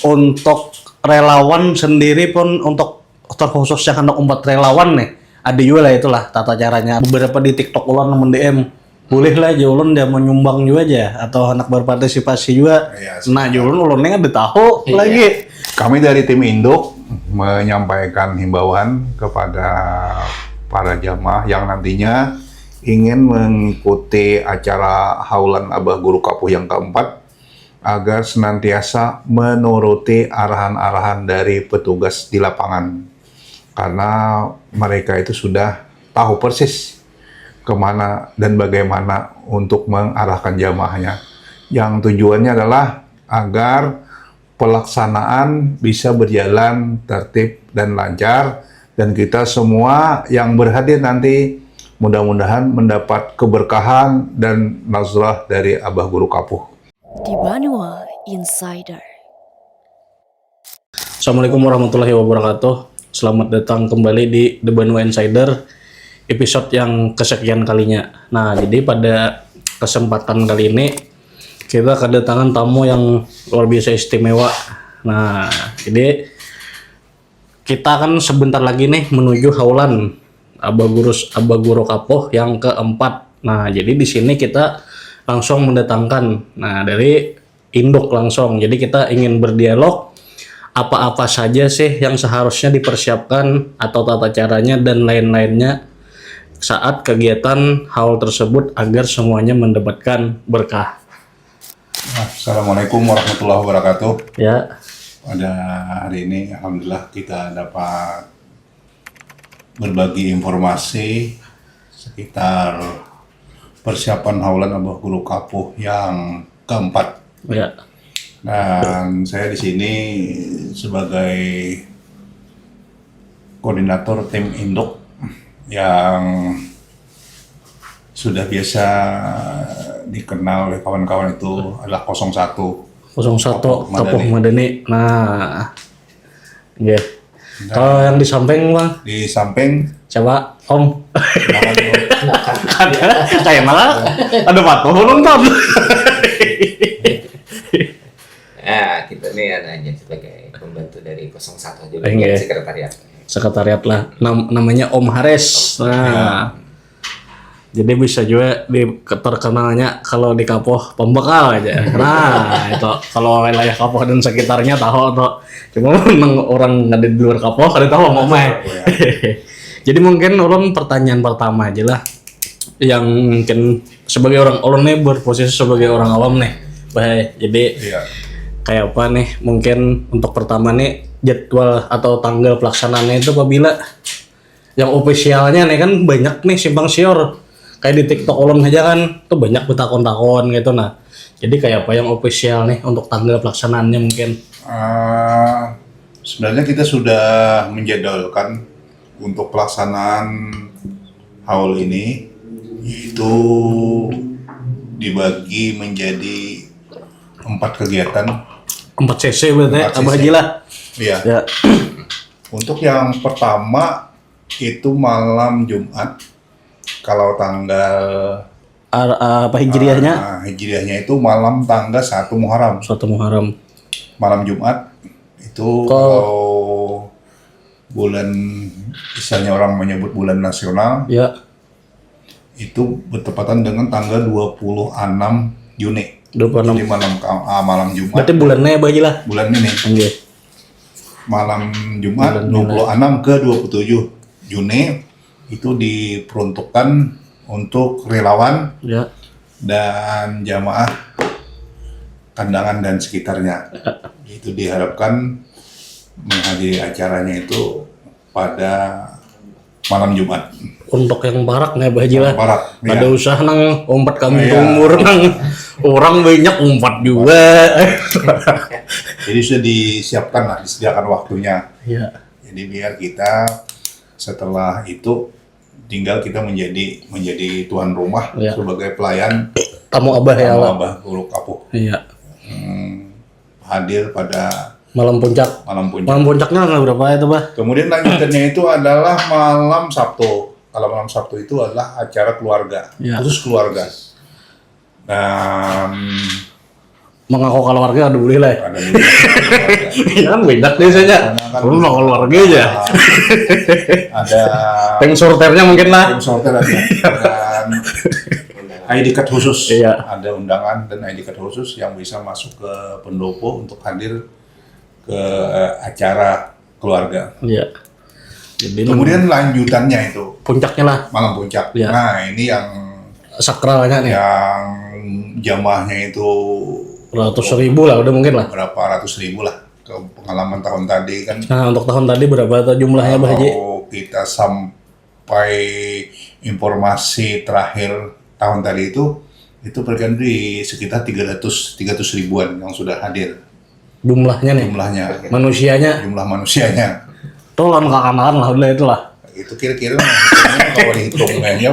untuk relawan sendiri pun untuk terkhusus yang hendak umat relawan nih, ada juga lah itulah tata caranya. Beberapa di TikTok ulun DM, boleh lah ulun dia menyumbang juga aja atau hendak berpartisipasi juga. Iya, Nah ulun nggak ada tahu Iya. lagi. Kami dari tim Induk menyampaikan himbauan kepada para jamaah yang nantinya ingin mengikuti acara Haulan Abah Guru Kapuh yang keempat agar senantiasa menuruti arahan-arahan dari petugas di lapangan. Karena mereka itu sudah tahu persis kemana dan bagaimana untuk mengarahkan jamaahnya. Yang tujuannya adalah agar pelaksanaan bisa berjalan tertib dan lancar, dan kita semua yang berhadir nanti mudah-mudahan mendapat keberkahan dan nazrah dari Abah Guru Kapuh. Di Banua Insider. Assalamualaikum warahmatullahi wabarakatuh. Selamat datang kembali di The Banua Insider, episode yang kesekian kalinya. Nah, jadi pada kesempatan kali ini kita kedatangan tamu yang luar biasa istimewa. Nah, jadi kita akan sebentar lagi nih menuju Haulan Abah Guru Kapuh yang keempat. Nah, jadi di sini kita langsung mendatangkan dari Induk langsung. Jadi kita ingin berdialog apa-apa saja sih yang seharusnya dipersiapkan atau tata caranya dan lain-lainnya saat kegiatan haul tersebut agar semuanya mendapatkan berkah. Assalamualaikum warahmatullahi wabarakatuh. Ya, Pada hari ini alhamdulillah kita dapat berbagi informasi sekitar persiapan Haulan Abah Guru Kapuh yang keempat. ya. Dan saya di sini sebagai koordinator tim Induk yang sudah biasa dikenal oleh kawan-kawan itu adalah 01 01 Kapuh Kapuh Madani. Madani. Nah, ya. Kalau yang di samping Bang, Di samping coba Om. nama Kayak malah ada patuh nonton. Nah, kita nih hanya sebagai pembantu dari 01 juga, Iya. sekretariat. Sekretariat lah. Namanya Om Hares. Nah, jadi bisa juga terkenalnya kalau di Kapuh pembekal aja. Nah, itu kalau wilayah Kapuh dan sekitarnya tahu tuh. Cuma orang nggak di luar Kapuh ada tahu Om Omeh. Jadi mungkin orang pertanyaan pertama aja lah, yang mungkin sebagai orang nih berposisi sebagai orang awam nih. Baik, jadi Iya. kayak apa nih, mungkin untuk pertama nih jadwal atau tanggal pelaksanaannya itu apabila yang ofisialnya nih kan banyak nih simpang siur kayak di TikTok ulun aja kan tuh banyak betakon-takon gitu. Nah, jadi kayak apa yang ofisial nih untuk tanggal pelaksanaannya mungkin? Sebenarnya kita sudah menjadwalkan untuk pelaksanaan haul ini itu dibagi menjadi 4 kegiatan. 4 cc berarti 4 Abah cc. Haji lah. Iya. Ya. Untuk yang pertama itu malam Jumat. Kalau tanggal Apa hijriahnya? Hijriahnya itu malam tanggal 1 Muharram. Suatu Muharram. Malam Jumat itu Kok- kalau bulan, misalnya orang menyebut bulan nasional, Ya, itu bertepatan dengan tanggal 26 Juni. 26. Jadi malam Jumat. Berarti bulannya Abah Haji lah. Bulan ini. Oke. Malam Jumat Bulan 26 ke 27 Juni itu diperuntukkan untuk relawan Ya. dan jamaah kandangan dan sekitarnya. Itu diharapkan menghadiri acaranya itu pada malam Jumat. Untuk yang barak nih Abah Haji lah. Barat. Ada Ya. usaha nang umpat kami Iya. umur nang orang banyak umpat juga. Jadi sudah disiapkan lah, disediakan waktunya. Iya. Jadi biar kita setelah itu tinggal kita menjadi tuan rumah Iya. sebagai pelayan Tamu Abah ya tamu Allah. Abah Guru Kapuh. Iya. Hadir pada Malam puncak. malam puncak. Malam puncaknya tanggal berapa itu, Bah? Kemudian lanjutannya itu adalah malam Sabtu. Kalau malam Sabtu itu adalah acara keluarga, Ya. khusus keluarga. Dan mengaku keluarga aduh boleh lah. Ada juga Iya kan beda deh saja. Karena kan Lu mau keluarga aja. ada Tank sorternya mungkin lah. tim sorter ada dan ID card khusus. Iya. Ada undangan dan ID card khusus yang bisa masuk ke pendopo untuk hadir ke acara keluarga. Iya. Jadi Kemudian lanjutannya itu puncaknya lah malam puncak. Iya. Nah, ini yang sakralnya nih. jamaahnya itu Ratus ribu lah udah mungkin lah. berapa ratus ribu lah. Ke pengalaman tahun tadi kan. Nah untuk tahun tadi berapa tuh jumlahnya Bah Haji? Kalau kita sampai informasi terakhir tahun tadi itu berganti di sekitar 300 ribuan yang sudah hadir Jumlahnya nih. jumlahnya, Manusianya. jumlah manusianya. Tuh kan kakak-kakak lah udah itulah. Itu kira-kira hitungnya kalau dihitung kayaknya.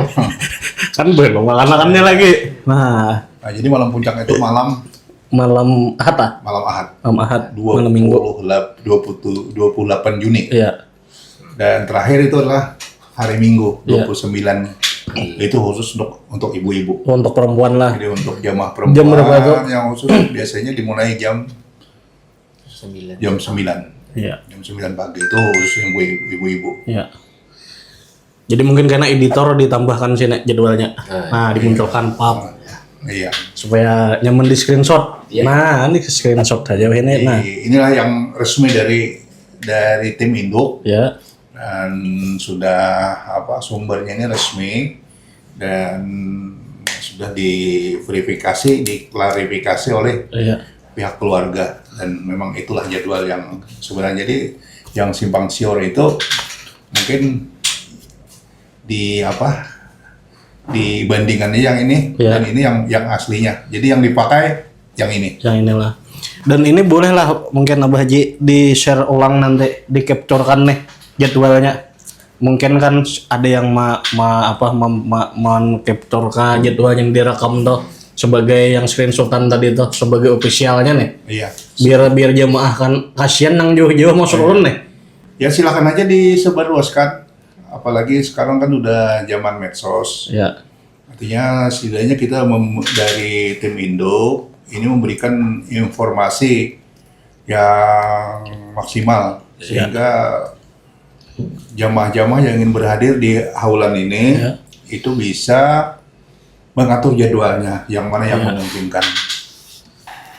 Kan belum kakak-kakaknya lagi. Nah Nah, jadi malam puncak itu malam malam Ahad lah. Ahad. Malam Ahad. Malam Minggu. 28 Juni. Iya. Dan terakhir itu adalah hari Minggu Iya. 29. Itu khusus untuk ibu-ibu. Untuk perempuan lah. Jadi untuk jamaah perempuan Jam berapa itu? yang khusus biasanya dimulai jam 9. 9. Iya. Jam 9 pagi itu khusus yang ibu-ibu. Iya. Jadi mungkin karena editor ditambahkan sih Nek, jadwalnya. Nah dimunculkan pub Iya. supaya nyaman di screenshot. Iya. Nah ini screenshot aja ini. Nah Inilah yang resmi dari tim induk ya. dan sudah sumbernya ini resmi dan sudah diklarifikasi oleh Iya. pihak keluarga dan memang itulah jadwal yang sebenarnya. Jadi yang simpang siur itu mungkin dibandingkannya yang ini Iya. dan ini yang aslinya. Jadi yang dipakai yang ini. Yang inilah. Dan ini boleh lah mungkin Abah Haji di share ulang nanti, di capturekan nih jadwalnya. Mungkin kan ada yang capture jadwal yang direkam tuh sebagai yang screenshotan tadi tuh sebagai officialnya nih. Iya. Biar jemaah kan kasihan nang jauh-jauh mau turun nih. Ya silakan aja disebarluaskan. Apalagi sekarang kan udah zaman medsos. Ya. Artinya setidaknya kita dari tim Indo ini memberikan informasi yang maksimal sehingga jamaah-jamaah yang ingin berhadir di haulan ini itu bisa mengatur jadwalnya yang mana yang memungkinkan.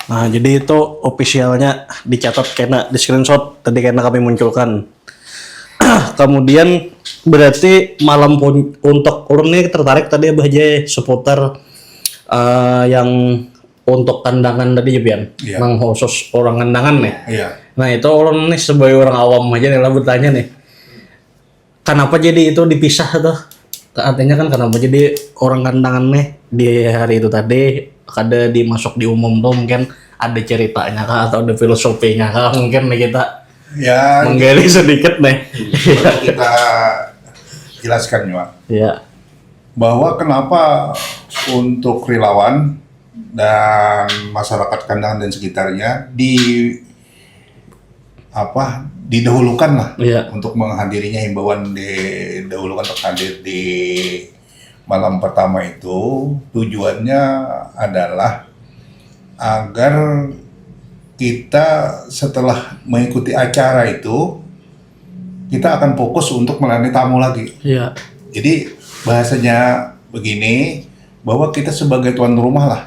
Nah, jadi itu officialnya dicatat karena di screenshot tadi karena kami munculkan. Kemudian berarti malam untuk urun ini tertarik tadi Abah Haji seputar yang untuk kandangan tadi Bian, Iya. Mang khusus orang kandangan nih. Iya. Nah itu orang nih sebagai orang awam aja nih lah bertanya nih, kenapa jadi itu dipisah tuh? Artinya kan kenapa jadi orang kandangan nih di hari itu tadi ada dimasuk di umum tuh mungkin ada ceritanya kah atau ada filosofinya kah mungkin nih kita Ya, menggali sedikit nih. perlu kita jelaskan ya, Iya. bahwa kenapa untuk relawan dan masyarakat kandangan dan sekitarnya didahulukan lah Iya. untuk menghadirinya, himbauan didahulukan untuk hadir di malam pertama itu tujuannya adalah agar kita setelah mengikuti acara itu kita akan fokus untuk melayani tamu lagi. Iya. Jadi bahasanya begini, bahwa kita sebagai tuan rumah lah,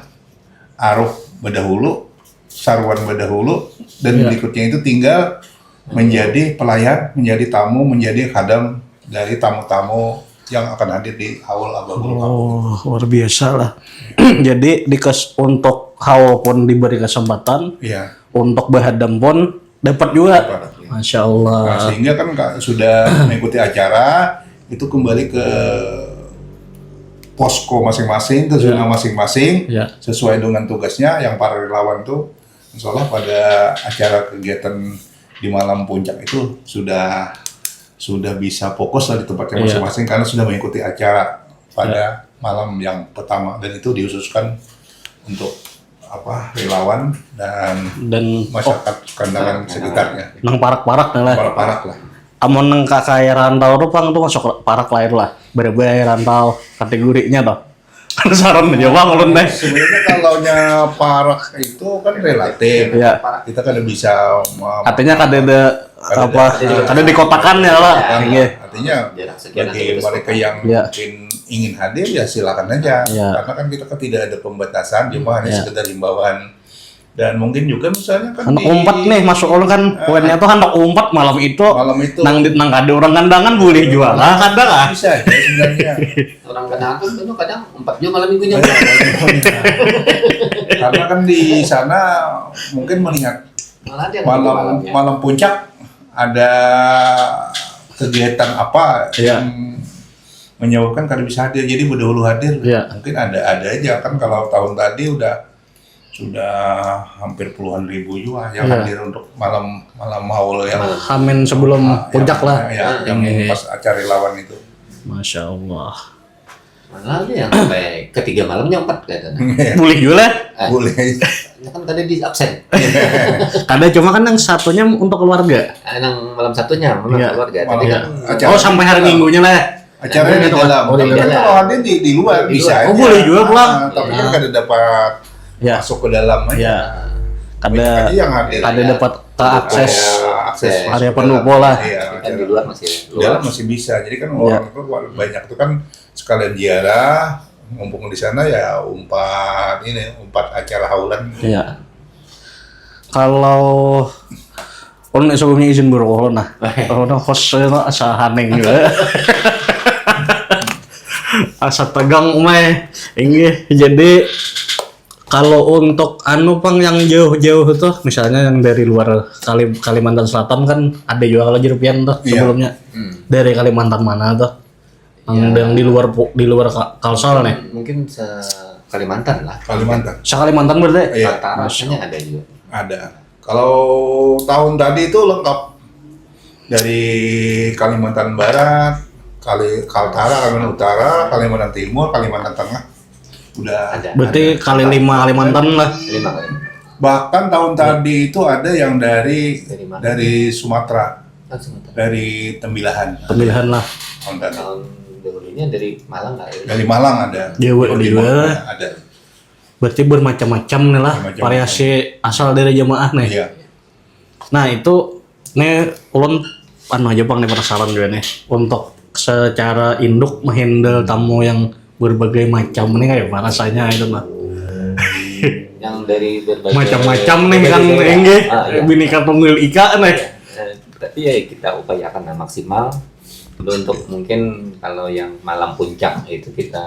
aruh berdahulu, sarwan berdahulu, dan berikutnya itu tinggal menjadi pelayan, menjadi tamu, menjadi khadam dari tamu-tamu yang akan hadir di haul Abagul Kampung. Oh, luar biasa lah. Jadi untuk haul pun diberi kesempatan, Iya. untuk bahadam pun dapat juga. Masya Allah. Nah, sehingga kan sudah mengikuti acara itu kembali ke posko masing-masing, ke zona masing-masing, Ya. sesuai dengan tugasnya. Yang para relawan tuh, insya Allah pada acara kegiatan di malam puncak itu sudah bisa fokus lah di tempatnya masing-masing karena sudah mengikuti acara pada malam yang pertama, dan itu dihususkan untuk relawan dan masyarakat kandangan sekitarnya. Nang parak-parak nih lah. Parak-parak lah. Amun nang kakak rantau tuh pang tuh masuk parak lain lah. Berbeda rantau kategorinya toh. Penasaran aja bang ulun teh. Sebenarnya kalaunya parak itu kan relatif. Iya. Kita kan bisa Katanya kada dikotakan ya lah. Iya. artinya Jarak sekian bagi nanti mereka yang Iya. mungkin ingin hadir ya silakan aja. Iya. Karena kan kita kan tidak ada pembatasan, cuma hanya Iya. sekedar himbauan. Dan mungkin juga misalnya kan Hendak umpat nih masuk ulun kan poinnya tuh hendak umpat malam itu. Nang kada orang kandangan boleh jual lah kada lah. bisa ya sebenarnya. Orang kadang itu kadang 4 jam malam minggunya. Karena kan di sana mungkin melihat Malah dia malam puncak ada kegiatan apa Iya. yang menyebabkan kada bisa hadir, jadi berdahulu hadir. Iya. Mungkin ada aja kan kalau tahun tadi sudah hampir puluhan ribu juga yang Iya. hadir untuk malam haul yang Hamin sebelum puncak lah. yang pas acara lawan itu. Masya Allah. Malah dia yang sampai ketiga malamnya 4 kayaknya. Boleh juga. Boleh. Kan tadi di absen. Kada cuma kan yang satunya untuk keluarga. Yang malam satunya malam Iya. keluarga. Malam Tadi kan acara. Oh sampai hari Minggunya lah. Acaranya di dalam. Oh, di Tapi kan dalam. kalau hadir di luar Di bisa luar. Oh, aja. boleh juga pulang. Tapi kan Iya. kada dapat Ya. masuk ke dalam aja. Ya. Banyak Kada aja yang hadir. ada dapat ke akses akses masuk area ke penupo dalam. lah. Iya, kan di luar masih di dalam masih bisa. Jadi kan orang itu banyak tuh kan sekalian ziarah, mumpung di sana ya umpat acara haulan. Iya. Kalau ulun sebelumnya izin berkohon nah. Oh, no host asa haneng juga. Asa tegang umay. Ini jadi kalau untuk pang yang jauh-jauh tuh misalnya yang dari luar Kalimantan Selatan kan ada juga kalau Jerupian tuh Iya. sebelumnya. Dari Kalimantan mana tuh? Yang di luar Kalsel nih. mungkin Kalimantan lah. Kalimantan. Kalimantan berarti? Iya, Rata rasanya ada juga. ada. Kalau tahun tadi itu lengkap dari Kalimantan Barat, Kaltara, Kalimantan Utara, Kalimantan Timur, Kalimantan Tengah. Udah. Ada. Berarti kali 5 Kalimantan lah. 5 kali. Bahkan tahun tadi itu ada yang dari Dari mana? Sumatera, Kan Sumatera. dari Tembilahan. Pemilihan lah. Tahun tadi. Tahun dahulunya dari Malang nggak ya? Dari Malang ada. Jawa Timur juga. ada. Berarti bermacam-macam nih lah Bermacam-macam. variasi asal dari jemaah nih. Iya. Nah itu nih ulun aja bang nih penasaran juga nih untuk secara induk menghandle tamu yang berbagai macam nih kayak apa rasanya itu mah Yang dari berbagai macam-macam nih berbagai kan daerah. enggak Iya. Bhinneka Tunggal Ika nih. Tapi ya kita upayakan lah maksimal. Untuk mungkin kalau yang malam puncak itu kita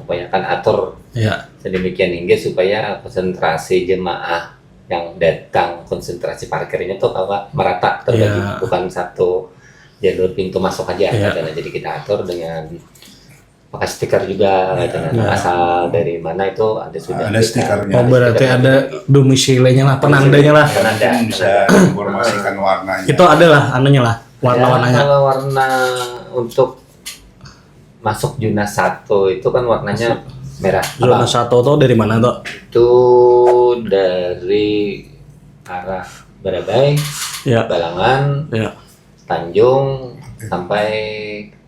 upayakan atur Iya. sedemikian hingga supaya konsentrasi jemaah yang datang, konsentrasi parkirnya tuh kalau merata terbagi, Iya. bukan satu jalur pintu masuk aja. Iya. Karena jadi kita atur dengan pakai stiker juga, dengan Iya. asal dari mana itu ada sudah. Ada stikernya. Oh berarti ada domisilinya lah, penandanya lah. Penanda. Bisa informasikan warnanya. Itu ada lah anunya lah, warna-warnanya. Ya, kalau warna untuk masuk zona 1 itu kan warnanya merah. Zona 1 tuh dari mana tuh? Itu dari arah Barabai, Ya. Balangan, Ya. Tanjung sampai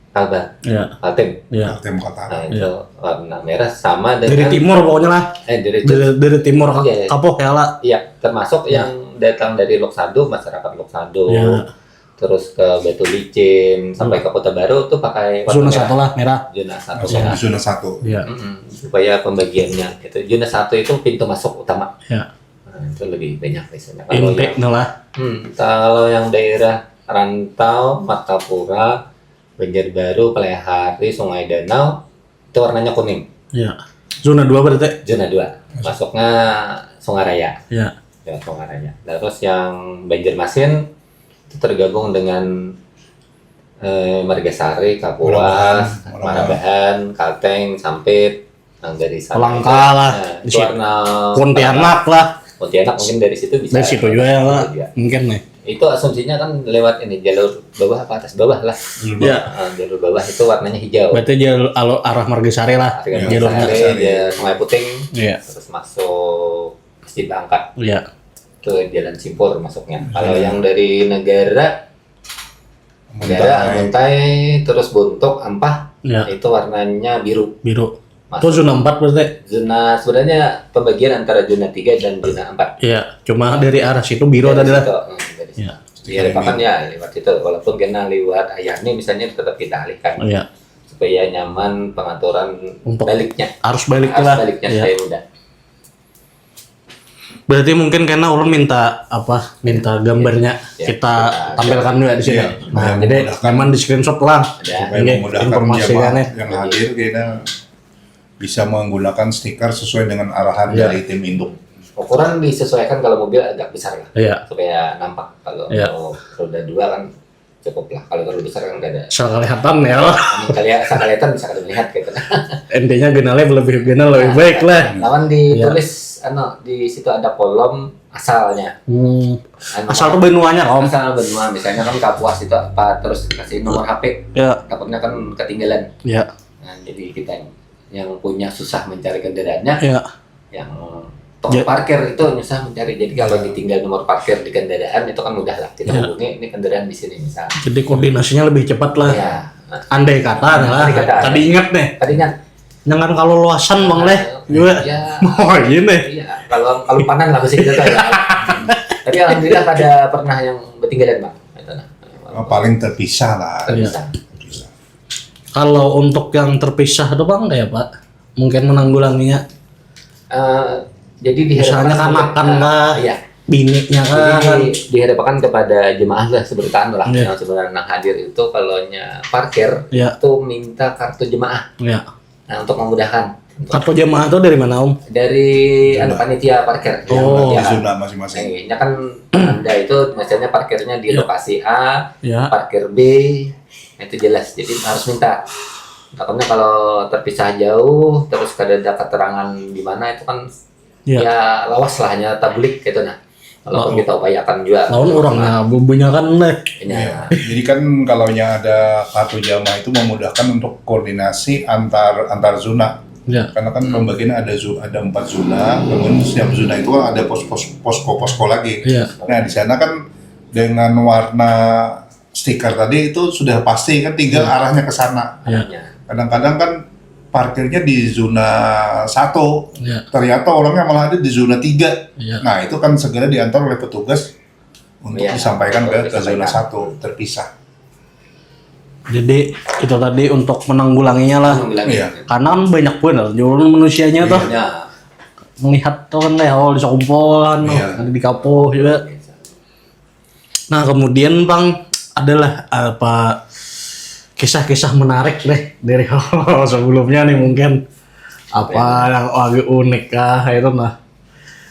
Kalbar, Ya. Kaltim. Ya. Tim Kota. Nah, itu warna merah sama dengan Dari timur pokoknya lah. Dari timur Iya, iya. kapok ya lah. Iya, termasuk yang datang dari Loksado, masyarakat Loksado. Ya. Terus ke Batu Licin sampai ke Kota Baru tuh pakai Zona warna 1 lah merah. Zona 1 Masuk merah. di zona 1. Iya. Supaya pembagiannya itu zona 1 itu pintu masuk utama. Ya. Nah, itu lebih banyak biasanya. Kalau Intake yang, lah. kalau yang daerah Rantau, Martapura, Banjarbaru, Palehari, Sungai Danau itu warnanya kuning. Ya. Zona 2 berarti. Zona 2. Masuknya Sungaraya. Ya. Ya, Sungaraya. Terus yang Banjarmasin itu tergabung dengan Margasari, Kapuas, Marabahan, Marabahan, Kalteng, Sampit, yang dari sana. Langka lah. Nah, Di itu situ. warna Pontianak lah. Pontianak mungkin dari situ bisa. Dari situ juga ya lah. Iya. Mungkin nih. Itu asumsinya kan lewat ini jalur bawah apa atas bawah lah. Ya. Jalur bawah itu warnanya hijau. Berarti jalur arah Margasari lah. Harga Jalurnya. Margasari, dia Sungai Puting, Iya. terus masuk Masjid Bangka Iya. ke Jalan Simpur masuknya. Kalau yang dari negara Muntai. Muntai, terus Bontok, Ampah, Iya. itu warnanya biru. Biru. Itu zona 4 berarti? Zona sebenarnya pembagian antara zona 3 dan zona 4. Iya, cuma dari arah situ biru tadi lah. Dari situ. Iya. Iya, pakan ya lewat situ. Walaupun kena lewat Ayani misalnya tetap kita alihkan. Iya. Supaya nyaman pengaturan Untuk baliknya. arus balik Arus lah. baliknya Iya. supaya mudah. Berarti mungkin karena orang minta gambarnya Ya, kita tampilkan juga di sini. Iya. Nah, Ya, jadi memudahkan. memang di screenshot lah. Ada. Supaya Ini memudahkan informasinya. jamaah yang hadir kayaknya bisa menggunakan stiker sesuai dengan arahan Iya. dari tim induk. Ukuran disesuaikan kalau mobil agak besar lah. Iya. Supaya nampak. Kalau Iya. mau roda 2 kan cukup lah. Kalau terlalu besar kan nggak ada. Asal kelihatan ya. Asal kelihatan bisa dilihat gitu. Intinya genalnya lebih baik lah. Lawan ditulis di situ ada kolom asalnya. Asal tuh benuanya om. Asal benua misalnya kan Kapuas itu apa terus dikasih nomor HP. Ya. Takutnya kan ketinggalan. Ya. Nah, jadi kita yang punya susah mencari kendaraannya, Ya. yang toko Ya. parkir itu susah mencari. Jadi kalau ditinggal nomor parkir di kendaraan itu kan mudah lah. Kita Ya. hubungi ini kendaraan di sini misalnya. Jadi koordinasinya lebih cepat lah. Ya. Nah, Andai kata lah. Andai kata. Tadi ingat nih. tadi kan Jangan kalau luasan bang leh. Juga. ya Oh gini. iya kalau panan lah mesti kita tahu ya. Tapi alhamdulillah ada pernah yang ketinggalan Bang. Itu nah. Paling terpisah lah. Iya. Bisa. Kalau untuk yang terpisah itu bang kayak pak, mungkin menanggulanginya. Jadi Misalnya kan makan lah, iya. bininya kan. Jadi dihadapkan kepada jemaah lah sebertaan lah Iya. yang sebenarnya hadir itu kalau parkir Iya. itu minta kartu jemaah. Ya. Nah untuk memudahkan Kartu jamaah itu dari mana om? dari panitia parkir. Oh, Di yang zona masing-masing. ini kan anda itu misalnya parkirnya di Iya. lokasi A, Ya. parkir B, itu jelas. Jadi harus minta. Takutnya kalau terpisah jauh, terus ada keterangan di mana itu kan Ya. ya lawas lah hanya tablik gitu nah. Walaupun kita upayakan juga. Lawan orangnya bumbunya kan deh. Ya. Jadi kan kalau ada kartu jamaah itu memudahkan untuk koordinasi antar zona. Ya. Karena kan pembagiannya ada 4 zona, kemudian setiap zona itu kan ada posko lagi. Iya. Nah di sana kan dengan warna stiker tadi itu sudah pasti kan tinggal arahnya ke sana. Ya. Kadang-kadang kan parkirnya di zona 1, Ya. ternyata orangnya malah ada di zona 3. Ya. Nah itu kan segera diantar oleh petugas untuk Iya, disampaikan ke zona disampaikan. 1 terpisah. Jadi itu tadi untuk menanggulanginya lah. Iya. Karena kan banyak benar jualan manusianya tuh Ya. melihat tuh kan deh di sekumpulan Iya. ada di kapo juga. Nah kemudian bang adalah apa kisah-kisah menarik deh dari sebelumnya nih mungkin apa yang agak unik kah itu nah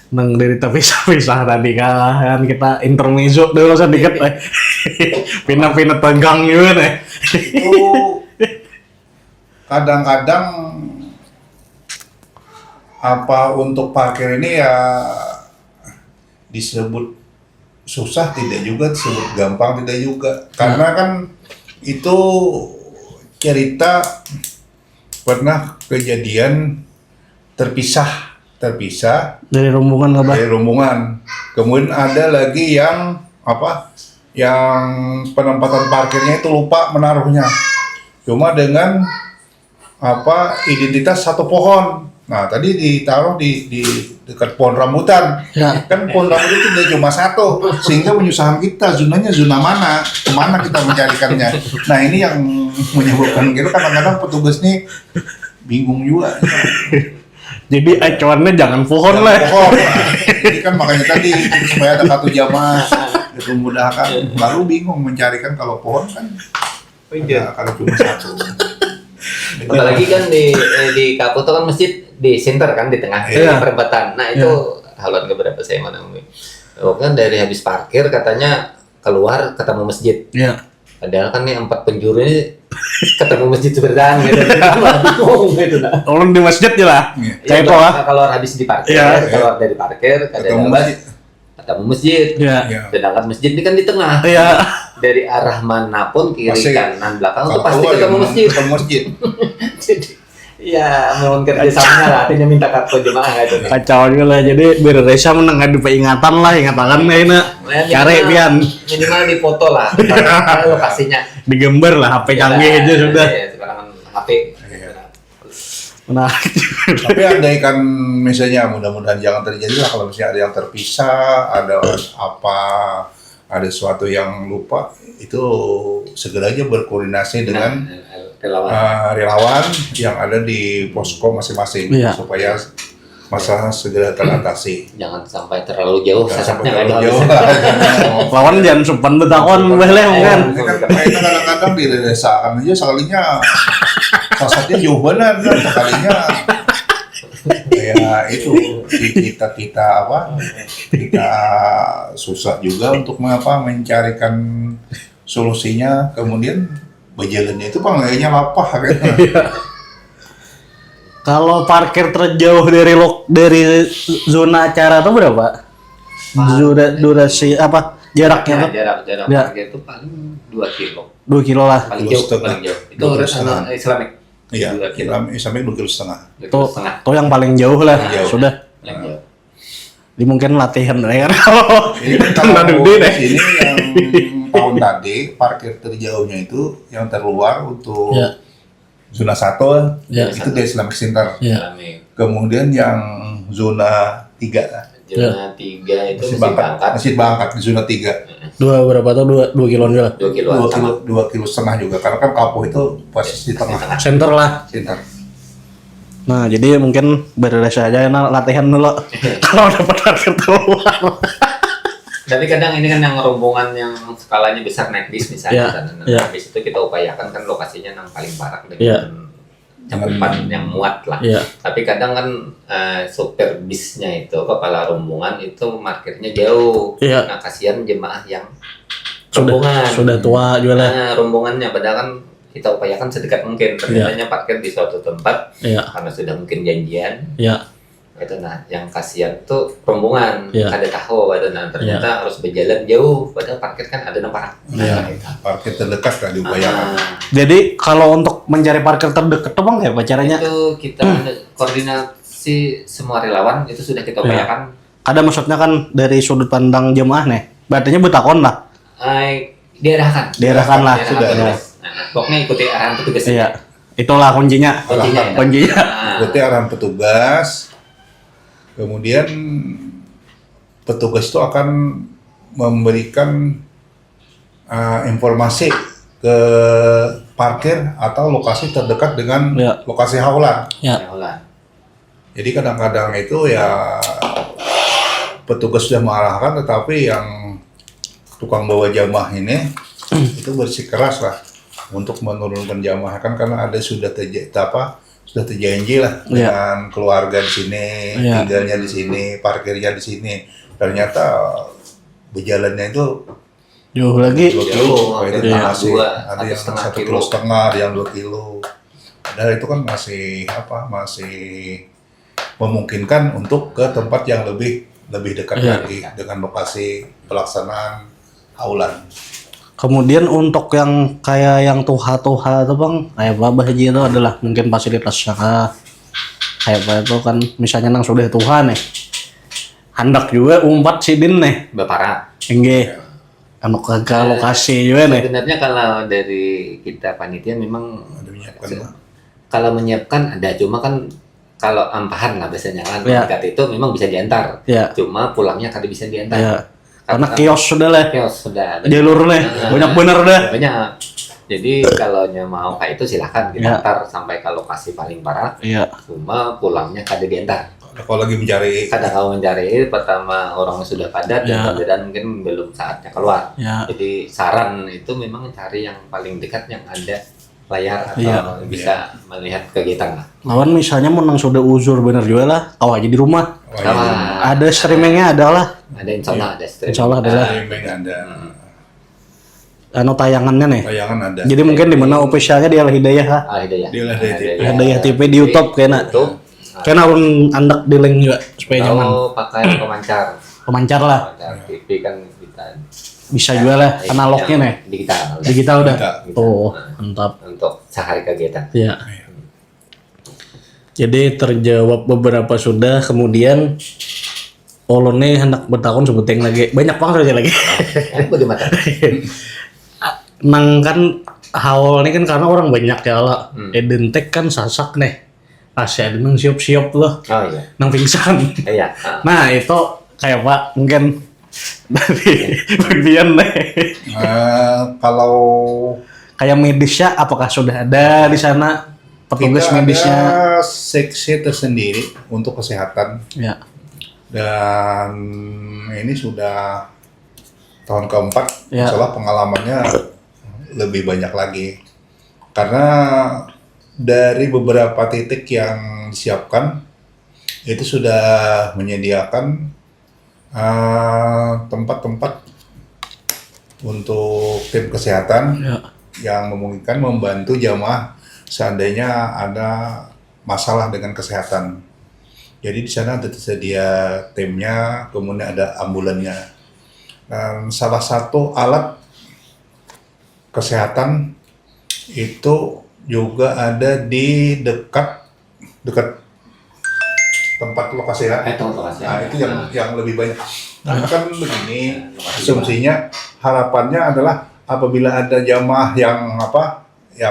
nang dari terpisah-pisah tadi kan kita intermezzo dulu sedikit pindah-pindah tegang juga nih. Itu kadang-kadang apa untuk parkir ini ya disebut susah tidak juga, disebut gampang tidak juga. Karena kan itu cerita pernah kejadian terpisah Dari rombongan nggak bang? dari rombongan. Kemudian ada lagi yang yang penempatan parkirnya itu lupa menaruhnya. Cuma dengan identitas satu pohon. Nah, tadi ditaruh di dekat pohon rambutan. Ya. Kan pohon rambutan itu tidak cuma satu, sehingga menyusahkan kita zonanya zona mana, kemana kita mencarikannya. Nah, ini yang menyebabkan kita kadang-kadang petugas nih bingung juga. Jadi acuannya jangan pohon Jangan lah. pohon. Jadi kan makanya tadi supaya ada kartu jamaah dimudahkan. Lalu bingung mencarikan kalau pohon kan kalau cuma satu. Apalagi kan di Kapo itu kan masjid di center kan di tengah Iya. perempatan. Nah itu haluan keberapa saya mau nemuin. Kan dari habis parkir katanya keluar ketemu masjid. Ya. Padahal kan nih 4 penjuru ini ketemu masjid seberang gitu. Bingung gitu nah. Tolong di masjid ya lah. Iya. Kayak itu lah. Kalau habis di parkir, Iya. keluar dari parkir, Ketemu masjid. ketemu masjid. Ya. Ya. Sedangkan masjid ini kan di tengah. Iya. Dari arah manapun kiri Pasti. kanan belakang itu Kalau pasti keluar ya ketemu masjid. ketemu masjid. Jadi ya mohon kerjasamanya lah, artinya minta kartu jemaah gitu. Kacau juga lah. Jadi biar Reza menang peringatan lah, ingatan ini. Cari pian Minimal di foto lah, lokasinya. digambar lah HP canggih aja sudah. Iya, sekarang kan HP. Menarik. Tapi andaikan misalnya mudah-mudahan jangan terjadi lah kalau misalnya ada yang terpisah, ada apa, ada sesuatu yang lupa, itu segera aja berkoordinasi dengan relawan yang ada di posko masing-masing Iya. supaya masalah segera teratasi. Jangan sampai terlalu jauh Jangan sampai sasaknya terlalu kan. jauh. Lawan jangan sumpan betakon boleh kan. Ini kan kayaknya kadang-kadang di desaan aja sekalinya sasaknya jauh benar kan sekalinya. Ya itu kita apa? Kita susah juga untuk mencarikan solusinya, kemudian berjalannya itu kayaknya lapah kan. Kalau parkir terjauh dari zona acara itu berapa? Durasi apa? Jaraknya tuh? Jarak Ya. parkir itu paling 2 kilo. 2 kilo lah. Paling Kilo jauh, setengah. paling jauh. Itu 2 kilo urusan setengah. Islamic. Iya, 2 kilo. sampai 2,5 kilo. 2 kilo Tuh, setengah. tuh yang paling jauh lah. Jauh. Sudah. Paling jauh. Ini mungkin latihan ya kan kalau Ini kan kena kalau deh. di sini yang tahun tadi parkir terjauhnya itu yang terluar untuk Ya. zona 1 Ya. itu di Islamic Center. Ya. Islamic. Kemudian yang zona 3 Zona 3 itu masih berangkat. masih Bangkat di zona 3. Berapa tuh? 2 kilo juga. 2 kilo. 2 kilo setengah juga karena kan Kapuh itu posisi di tengah Center lah. center. Nah, jadi mungkin beres aja latihan dulu. Kalau dapat parkir keluar. Tapi kadang ini kan yang rombongan yang skalanya besar naik bis misalnya, Ya, dan ya. bis itu kita upayakan kan lokasinya yang paling barak dengan Ya. cakupan yang muat lah. Iya. Tapi kadang kan sopir bisnya itu kepala rombongan itu parkirnya jauh. Iya. Nah kasihan jemaah yang Sudah rombongan. sudah tua juga lah. Nah, rombongannya padahal kan kita upayakan sedekat mungkin. Ternyata parkir di suatu tempat Iya. karena sudah mungkin janjian. Iya. Itu nah yang kasihan tuh rombongan Iya. ada tahu ada nah ternyata harus berjalan jauh padahal parkir kan ada nomor. Iya. Parkir terdekat kan diupayakan. Jadi kalau untuk mencari parkir terdekat tuh Bang kayak apa caranya? Itu kita koordinasi semua relawan itu sudah kita upayakan. Ada maksudnya kan dari sudut pandang jemaah nih. Berarti betakon lah. Diarahkan. Diarahkan lah. Sudah. Tugas. Nah, pokoknya ikuti arahan petugas. Iya. Itulah kuncinya. Kuncinya. Kuncinya. Nah, Berarti arahan petugas. Kemudian petugas itu akan memberikan informasi ke parkir atau lokasi terdekat dengan Ya. lokasi haulan. Ya. ya Allah. Jadi kadang-kadang itu ya petugas sudah mengarahkan, tetapi yang tukang bawa jamaah ini itu bersikeras lah untuk menurunkan jamaah kan karena ada sudah terjanji lah Ya. dengan keluarga di sini, Ya. tinggalnya di sini, parkirnya di sini. Ternyata berjalannya itu Jauh lagi. 2 kilo, itu Iya. masih Dua, ada yang 1,5 1,5 kilo, ada yang 2 kilo. Padahal itu kan masih memungkinkan untuk ke tempat yang lebih dekat Iya. lagi dengan lokasi pelaksanaan haulan. Kemudian untuk yang kayak yang tuha-tuha itu Bang, kayak Babah Haji itu adalah mungkin fasilitasnya kayak apa itu kan misalnya nang sudah tuha nih. Hendak juga umpat sidin nih. Bapara. Enggak. Anu ke lokasi juga nih. Sebenarnya kalau dari kita panitia memang Ada menyiapkan kalau menyiapkan ada cuma kan kalau ampahan lah biasanya kan Ya. dekat itu memang bisa diantar. Ya. Cuma pulangnya kada bisa diantar. Ya. Karena kios sudah lah. Kios sudah. Jalur nih. Banyak bener dah. Banyak. Jadi kalau mau kayak itu silahkan kita Ya. antar sampai ke lokasi paling parah. Iya. Cuma pulangnya kada diantar. kalau lagi mencari Kadang kalau mencari pertama orangnya sudah padat Ya. dan mungkin belum saatnya keluar. Ya. Jadi saran itu memang cari yang paling dekat yang ada layar atau Iya. bisa melihat kegiatan lah. Lawan misalnya menang sudah uzur bener juga lah. Tahu aja di rumah. Ada streamingnya ada lah. Ada insya Allah ada streaming. Insya Allah ada lah. streaming ada, Anu tayangannya nih. tayangan ada. Jadi mungkin di mana officialnya dia Hidayah lah. Hidayah. Dia lah Hidayah TV. Hidayah TV di YouTube kayaknya. YouTube. Kayaknya urun andak di link juga supaya nyaman. Kalau pakai pemancar. Pemancar lah. Pemancar TV kan kita Bisa juga lah analognya nih. digital. Digital udah. Digital. Tuh, mantap. Untuk sehari kegiatan. Ya. Jadi terjawab beberapa sudah, kemudian Olone hendak bertahun sebuting lagi. Banyak banget aja lagi. Bagaimana? Nang kan haul ini kan karena orang banyak ya lah. Edentek kan sasak nih. Asia nang siop-siop loh, Oh iya. nang pingsan. Iya. Nah itu kayak Pak mungkin dari bagian deh. Kalau Kayak medisnya, apakah sudah ada di sana petugas kita medisnya? ada seksi tersendiri untuk kesehatan Ya, dan ini sudah tahun keempat, Ya. masalah pengalamannya lebih banyak lagi karena dari beberapa titik yang disiapkan itu sudah menyediakan tempat-tempat untuk tim kesehatan ya, yang memungkinkan membantu jamaah seandainya ada masalah dengan kesehatan. Jadi di sana ada tersedia timnya, kemudian ada ambulannya. Dan salah satu alat kesehatan itu juga ada di dekat tempat lokasi ya. Tempat lokasi. Nah, itu yang lebih banyak. Karena kan begini, Lokasi asumsinya harapannya adalah apabila ada jamaah yang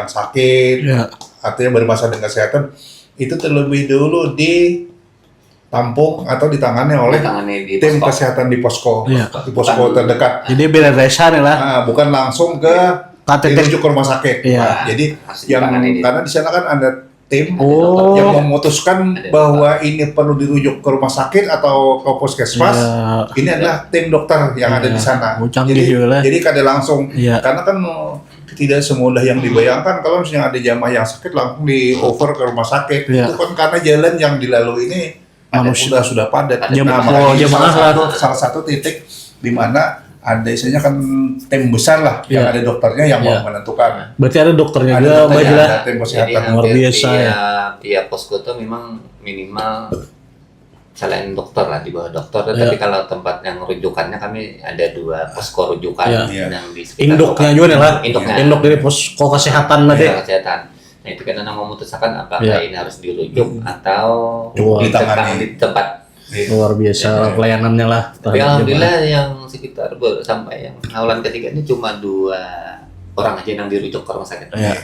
sakit, ya, artinya bermasalah dengan kesehatan, itu terlebih dulu ditampung atau ditangani oleh Ditangani di tim posko. kesehatan di posko, Iya. di posko terdekat. Jadi beda desa nih lah. Nah, bukan langsung ke KTT. dirujuk ke rumah sakit. Iya. Nah, jadi Harus yang ditangani di- karena di sana kan ada tim Oh, yang memutuskan Ada bahwa ini perlu dirujuk ke rumah sakit atau ke puskesmas. ya, Ini adalah tim dokter yang ada di sana. Oh, canggih juga lah. Jadi kada langsung, Iya. karena kan tidak semudah yang dibayangkan kalau misalnya ada jamaah yang sakit langsung di over ke rumah sakit. Iya. Itu kan karena jalan yang dilalui ini Manusia. sudah padat. Jam- makanya ini jamaah salah satu titik di mana ada isinya kan tim besar lah yang Iya. ada dokternya yang Iya. mau menentukan. berarti ada dokternya Ada juga, dokternya, Mbak Jila. ada tim Jadi kesehatan. luar hampir biasa ya. tiap posko itu memang minimal selain dokter lah, di bawah dokter. Iya. Tapi kalau tempat yang rujukannya kami ada 2 posko rujukan Iya. yang di sekitar Induknya lokasi. juga nih lah. Induknya. Induk dari posko kesehatan nanti. Iya, kesehatan. Nah itu kita memutuskan apakah Iya. ini harus dirujuk atau Wah. ditangani di tempat. Luar biasa pelayanannya lah. Tapi alhamdulillah yang sekitar sampai yang haulan ketiga ini cuma 2 orang aja yang dirujuk ke rumah sakit. Iya.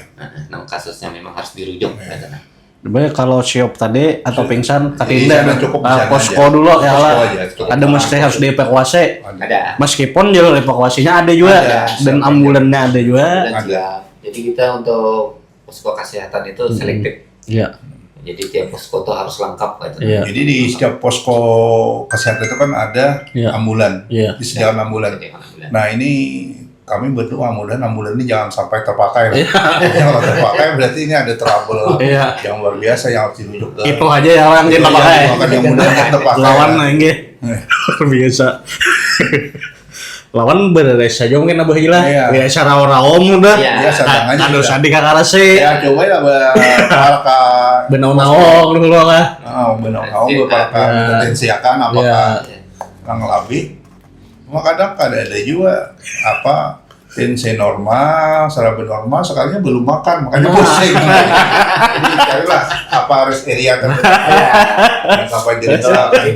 Nah, kasusnya memang harus dirujuk. Katanya. Sebenarnya kalau siop tadi atau pingsan, Jadi katinda sana cukup di sana posko aja. dulu ya Posko lah. aja, cukup. Ada mesti harus dievakuasi. Ada. Meskipun jalur evakuasinya ada juga Ada. dan ambulannya ada juga. Dan juga, jadi kita untuk posko kesehatan itu selektif. Iya. Jadi tiap posko itu harus lengkap gitu. Iya. Jadi di setiap posko kesehatan itu kan ada Iya. ambulan, Iya. disediakan ambulan. Jadi, alhamdulillah. Nah ini kami berdoa ambulan ini jangan sampai terpakai. Kalau terpakai berarti ini ada trouble Iya. yang luar biasa yang harus dirujuk ke. Itu aja ya yang kita pakai. Yang mudah terpakai. Lawan lagi. Luar biasa. Lawan berdesa aja mungkin Abah Gila. Iya. Biasa rawa-rawa udah. Iya. Ya sadang aja. Aduh udah. sadi kakarase. Ya coba ya para Benau-naong dulu lah. benar kamu para Iya. potensiakan Iya. apakah yang lebih. Cuma kadang ada juga tensi normal, sarapan normal, sekarangnya belum makan, makanya pusing. Jadi carilah rest area tertentu. Yang sampai jenis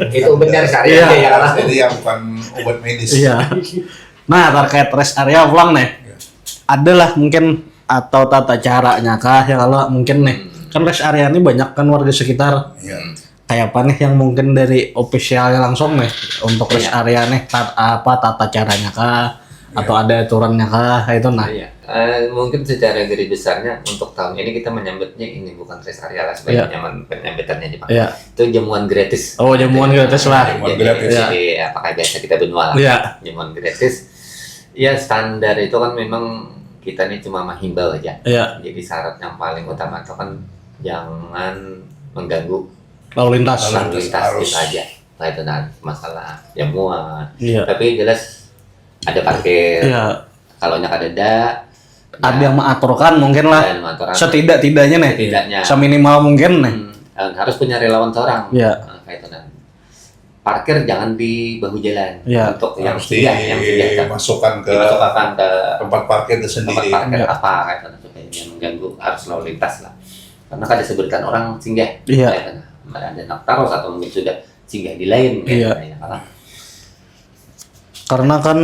Itu benar Iya. syariah ya kan. rest area bukan obat medis. Iya. Nah, terkait rest area pulang nih. Adalah mungkin atau tata caranya kah ya kalau mungkin nih. Kan rest area ini banyak kan warga sekitar. Iya. Kayak apa nih yang mungkin dari officialnya langsung nih untuk rest area nih tata caranya kah atau ada aturannya kah itu nah. Iya. Mungkin secara garis besarnya untuk tahun ini kita menyambutnya ini bukan rest area lah sebagai penyambutannya Jepang. Iya. Itu jamuan gratis. Oh, jamuan gratis lah. Jamuan Jadi, gratis. jadi apakah biasa kita benua lah. Iya. Jamuan gratis. Ya standar itu kan memang kita ini cuma menghimbau aja. Iya. Jadi syarat yang paling utama itu kan jangan mengganggu Lalu lintas. lalu lintas harus. itu aja. Nah itu masalah jamuan. Iya. Tapi jelas ada parkir. Iya. Kalau ada Ada yang mengaturkan mungkin lah. dan aturan Setidak-tidaknya nih. setidaknya Seminimal mungkin nih. harus punya relawan seorang. Iya. Kayak itu nah. Parkir jangan di bahu jalan Iya. untuk yang Harus yang singgah dimasukkan ke dimasukkan ke tempat parkir itu tempat sendiri. parkir Iya. apa kayak itu supaya yang mengganggu arus lalu lintas lah. Karena kan disebutkan orang singgah. Iya. Kayak itu, nah. Ada naktaros atau mungkin sudah singgah di lain. kayak Iya. gitu, ya. Karena kan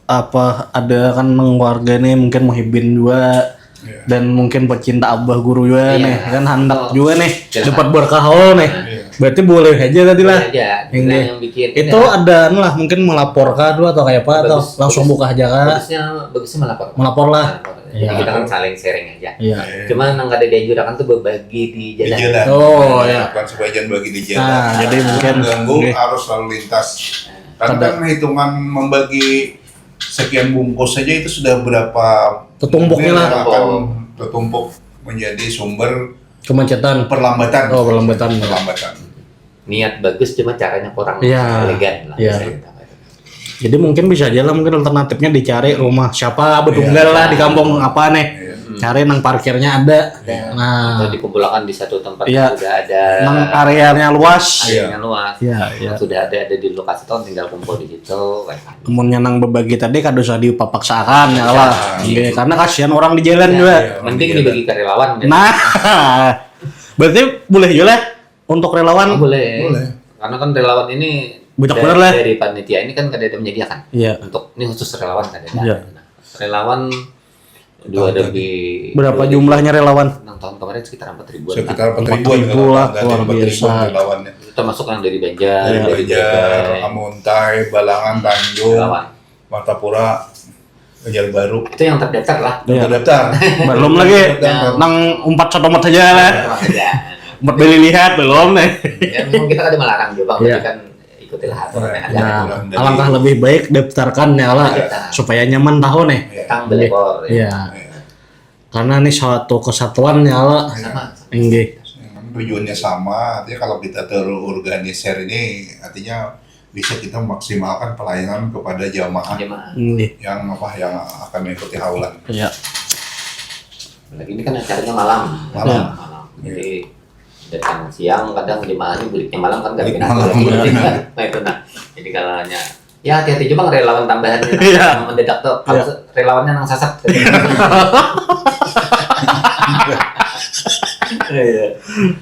ada kan warga nih mungkin muhibin juga dan mungkin pecinta abah guru juga Iya. nih kan hendak Oh. juga nih Jelas. dapat berkah haul nih. Berarti boleh aja tadi lah. Boleh aja. Kita Ini. yang bikin Itu ada lah mungkin melapor kah dulu atau kayak apa atau Bagus, langsung bagus. buka aja kah? bagusnya melapor. Melapor lah. Jadi Iya. kita kan saling sharing aja. Iya. Cuman yang ada dianjurkan tuh berbagi di Di jalan. jalan. Oh, ya. Bukan sebagian bagi di jalan. Nah, jadi mungkin mengganggu oke. arus lalu lintas. Karena kan hitungan membagi sekian bungkus saja itu sudah berapa Ketumpuknya lah. mungkin yang akan tertumpuk menjadi sumber Kemacetan. perlambatan. Oh, perlambatan. Perlambatan. Niat bagus cuma caranya kurang Iya. elegan lah. Iya. bisa kita katakan. Jadi mungkin bisa aja lah mungkin alternatifnya dicari rumah siapa betunggal lah di kampung apa nih. Cari nang parkirnya ada. Nah, Atau dikumpulkan di satu tempat Iya. sudah ada nang areanya luas. areanya luas. Iya, iya. Sudah ada di lokasi itu tinggal kumpul di situ. Kayak gitu. Kemudian nang berbagi tadi kan usah dipaksakan ya lah. Iya, karena kasihan orang di jalan juga. Mending dibagi ke relawan. kan? Nah, berarti boleh juga lah untuk relawan. Boleh. Boleh. Karena kan relawan ini Banyak dari, bener lah. dari panitia ini kan kada ada menyediakan. Iya. Untuk ini khusus relawan kada ada. Iya. Nah, relawan dua ada di Berapa jumlahnya relawan? Yang tahun kemarin sekitar 4.000-an. Sekitar 4.000 lah, luar biasa. relawannya. Itu termasuk yang dari Banjar, Iya. dari Banjar, Jawa, Amuntai, Balangan, Tanjung, relawan. Martapura, Banjar Baru. Itu yang terdaftar lah. Iya. Terdaftar. Belum lagi. Terdaftar. Nang 4 saja lah. Ya. 4 beli lihat belum nih. Ya, memang kita kan melarang juga, Iya. tapi kan ikutilah aturan yang ada. Nah, alangkah lebih baik daftarkan ya lah supaya nyaman tahu nih. Kang belekor. Iya. Karena ini suatu kesatuan ya lah. Sama. Inggih. Tujuannya sama, artinya kalau kita terorganisir ini artinya bisa kita maksimalkan pelayanan kepada jamaah Jemaah. Inggih. yang akan mengikuti haulan. Iya. Lagi ini kan acaranya malam. Malam. Malam. Jadi datang siang kadang jemaahnya beliknya malam kan gak Balik bikin malam, lagi. benar. Nah itu nah. Jadi kalau hanya ya hati-hati juga relawan tambahan Iya. yang mendadak tuh. Kalau relawannya nang sasak. Iya.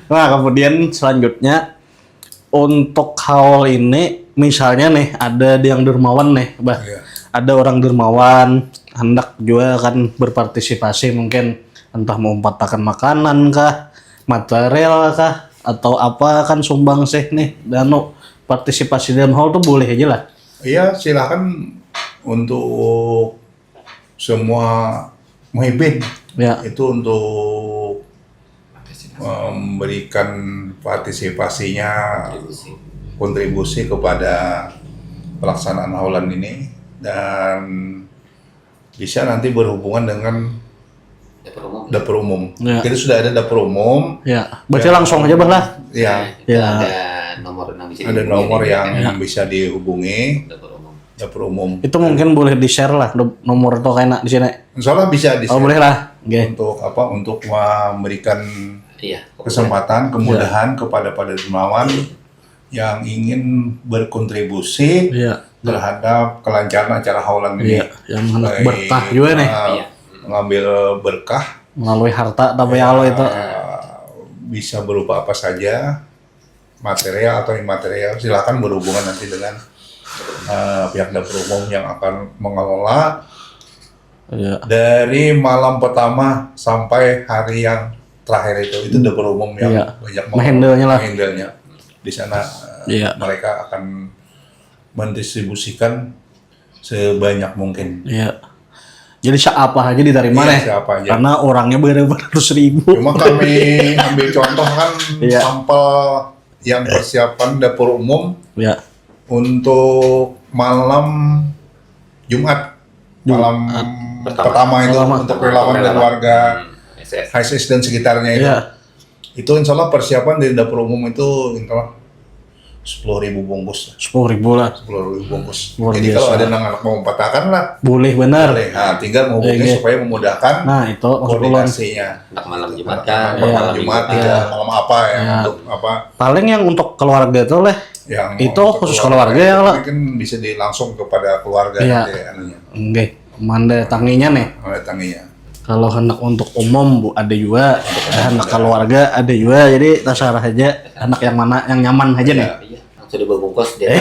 Nah, kemudian selanjutnya untuk haul ini misalnya nih ada yang dermawan nih, Bah. Iya. Ada orang dermawan hendak juga kan berpartisipasi mungkin entah mau mematakan makanan kah, material kah atau apa kan sumbang sih nih dan partisipasi dalam haul tuh boleh aja lah. Iya, silakan untuk semua muhibin Ya. itu untuk memberikan partisipasinya, kontribusi kepada pelaksanaan haulan ini dan bisa nanti berhubungan dengan Dapur umum. dapur umum. Ya. Kita sudah ada dapur umum, Ya, berarti langsung aja Bah lah. ya Kita Ya. ada nomor yang bisa ada dihubungi nomor nih, yang kan? bisa dihubungi Dapur umum. dapur umum. Itu mungkin boleh di-share lah nomor tuh kayak di sini. Insya Allah bisa di Oh, boleh lah. Oke. untuk apa? Untuk memberikan Iya. kesempatan, kemudahan kepada para dermawan yang ingin berkontribusi Iya. terhadap kelancaran acara haulan ini. Iya, yang hendak Baik, berkah juga nih. Iya. Mengambil berkah Melalui harta tapi Allah itu. bisa berupa apa saja, material atau imaterial. Silakan berhubungan nanti dengan pihak dapur umum yang akan mengelola Iya. dari malam pertama sampai hari yang terakhir itu dapur umum yang Iya. banyak Menghandle-nya lah. menghandle-nya. Di sana Iya. mereka akan mendistribusikan sebanyak mungkin. Iya. Jadi siapa aja diterima Iya, nih. siapa aja. Karena orangnya beratus ribu. Cuma kami ambil contoh kan Iya. sampel yang persiapan dapur umum Ya. untuk malam Jumat, malam pertama itu Pertama. untuk relawan dan warga SS. HSS dan sekitarnya itu. Iya. Itu insya Allah persiapan dari dapur umum itu insya Allah 10.000 bungkus. 10.000 lah. 10.000 bungkus. Luar Jadi biasa. kalau ada anak mau patahkan lah, Boleh benar. boleh. Nah, tinggal menghubungi Iya. supaya memudahkan Nah, itu maksud ulun. koordinasinya. Anak malam Jumat kan. Malam malam Jumat, Minggu tidak kan. malam apa ya, Iya. untuk apa Paling yang untuk keluarga itu lah. yang Itu untuk khusus keluarga ya, lah. mungkin bisa langsung kepada keluarga Iya. nanti anunya, Oke. Manda tanginya nih. mendatanginya. Kalau hendak untuk umum Bu ada juga, hendak keluarga ada juga. Jadi terserah aja anak yang mana yang nyaman aja nih. Iya, yang sudah berbungkus bungkus dia.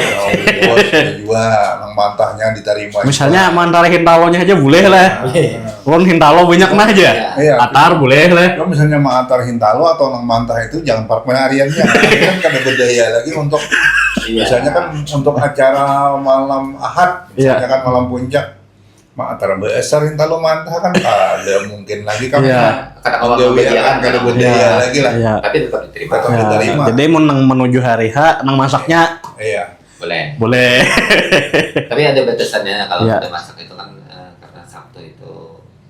Bos juga nang mantahnya diterima. Misalnya mantara hintalonya aja boleh lah. Ulun hintalo banyak nah aja. Iya. Atar boleh lah. Kalau misalnya mengantar hintalo atau nang mantah itu jangan park penariannya. Ini kan kada berdaya lagi untuk misalnya kan untuk acara malam Ahad, misalnya kan malam puncak. Antara besar hintalo mantah kan ada mungkin lagi kan. Kata awal kan kada berdaya lagi lah. Iya. Tapi tetap diterima. Tetap Ya, diterima. jadi mau nang menuju hari H, nang masaknya Iya. Boleh. boleh. Tapi ada batasannya kalau Iya. kita masak itu kan karena Sabtu itu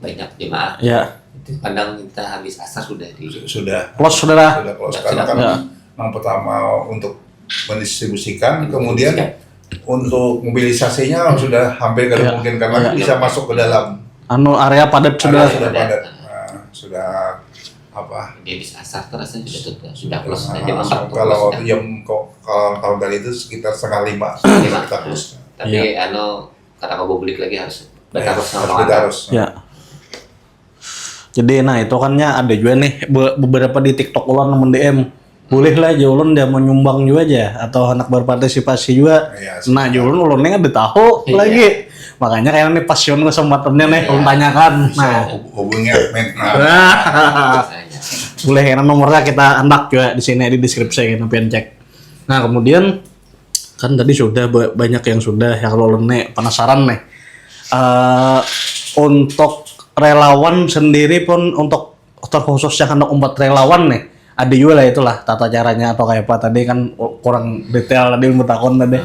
banyak jemaah. Ya, Itu kadang kita habis asar sudah di Sudah. close saudara. Sudah close karena kan Ya. yang pertama untuk mendistribusikan, kemudian untuk mobilisasinya sudah hampir kada mungkin karena bisa masuk ke dalam. Anu area padat Sudah sudah. padat. Nah, sudah apa? dia habis asar tuh rasanya sudah tutup, sudah close. Nah, Jam 4 tuh kalau sudah. jam kalau tahun kali itu sekitar 4:30 5. kita close. Tapi kata publik lagi harus bertarung sama Harus orang. bertarus. Ya. Jadi nah itu kan ada juga nih beberapa di TikTok ulang nemen DM. Boleh lah ulun dia mau nyumbang juga aja atau anak berpartisipasi juga. Iya, Nah ulun ulunnya ada tahu Iya. lagi. Makanya kayak nih passion kesempatannya nih ulun tanyakan. Nah, Hubungi admin. Nah, Biasanya. boleh karena nomornya kita andak juga di sini di deskripsi kita pian cek. Nah kemudian kan tadi sudah banyak yang sudah ya kalau nek penasaran nih untuk relawan sendiri pun untuk terkhusus yang hendak umat relawan nih ada juga lah itulah tata caranya atau kayak apa tadi kan kurang detail tadi ilmu takon tadi.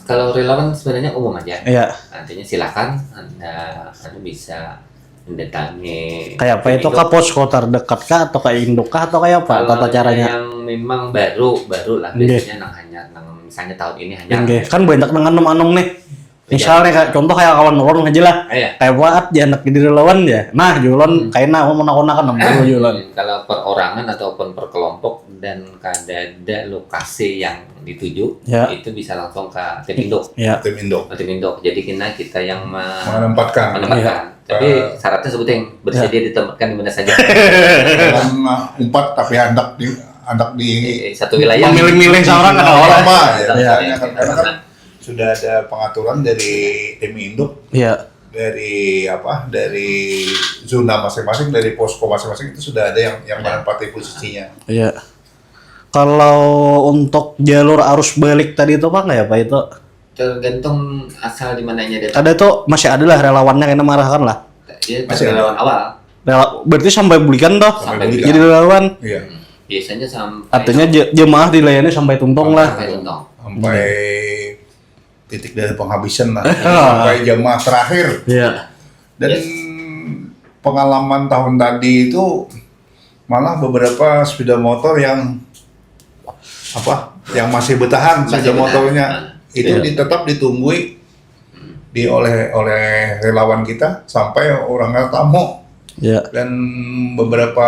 Kalau relawan sebenarnya umum aja. Iya. Artinya silakan Anda bisa mendatangi. Kayak apa itu kah posko terdekat kah atau kayak induk kah atau kayak apa Kalau tata caranya? yang memang baru lah biasanya misalnya tahun ini hanya. Oke, kan banyak dengan anom nih. Misalnya kayak contoh kayak kawan orang aja lah. Iya. Kayak buat anak jadi relawan ya. Nah, jualan kayaknya mau nakon-nakon nambah jualan. Kalau perorangan ataupun per kelompok dan ada lokasi yang dituju, Ya. itu bisa langsung ke tim induk. Ya. tim Indo Tim induk. Jadi kita yang menempatkan. menempatkan. Tapi syaratnya sebutin bersedia ditempatkan di mana saja. Karena 4 tapi hendak di Satu wilayah. Memilih-milih seorang ada orang. lama ya. Iya. Misalnya kan, karena kan sudah ada pengaturan dari tim induk Iya. dari zona masing-masing, dari posko masing-masing itu sudah ada yang menempati posisinya. Iya. Kalau untuk jalur arus balik tadi itu Pak nggak ya Pak itu? Tergantung asal di mananya dia. Ada tuh masih ada lah relawannya kayaknya marahkan lah. Dia Masih ada. relawan awal. Berarti sampai belikan toh? Sampai belikan. Jadi relawan. Iya. Biasanya sampai Artinya jemaah dilayani sampai tuntung lah. sampai tuntung. Sampai titik dari penghabisan lah. Sampai jamaah terakhir. Iya. Dan pengalaman tahun tadi itu malah beberapa sepeda motor yang masih bertahan Masih sepeda bertahan. motornya itu Iya. tetap ditunggu oleh relawan kita sampai orang tamu. Iya. Dan beberapa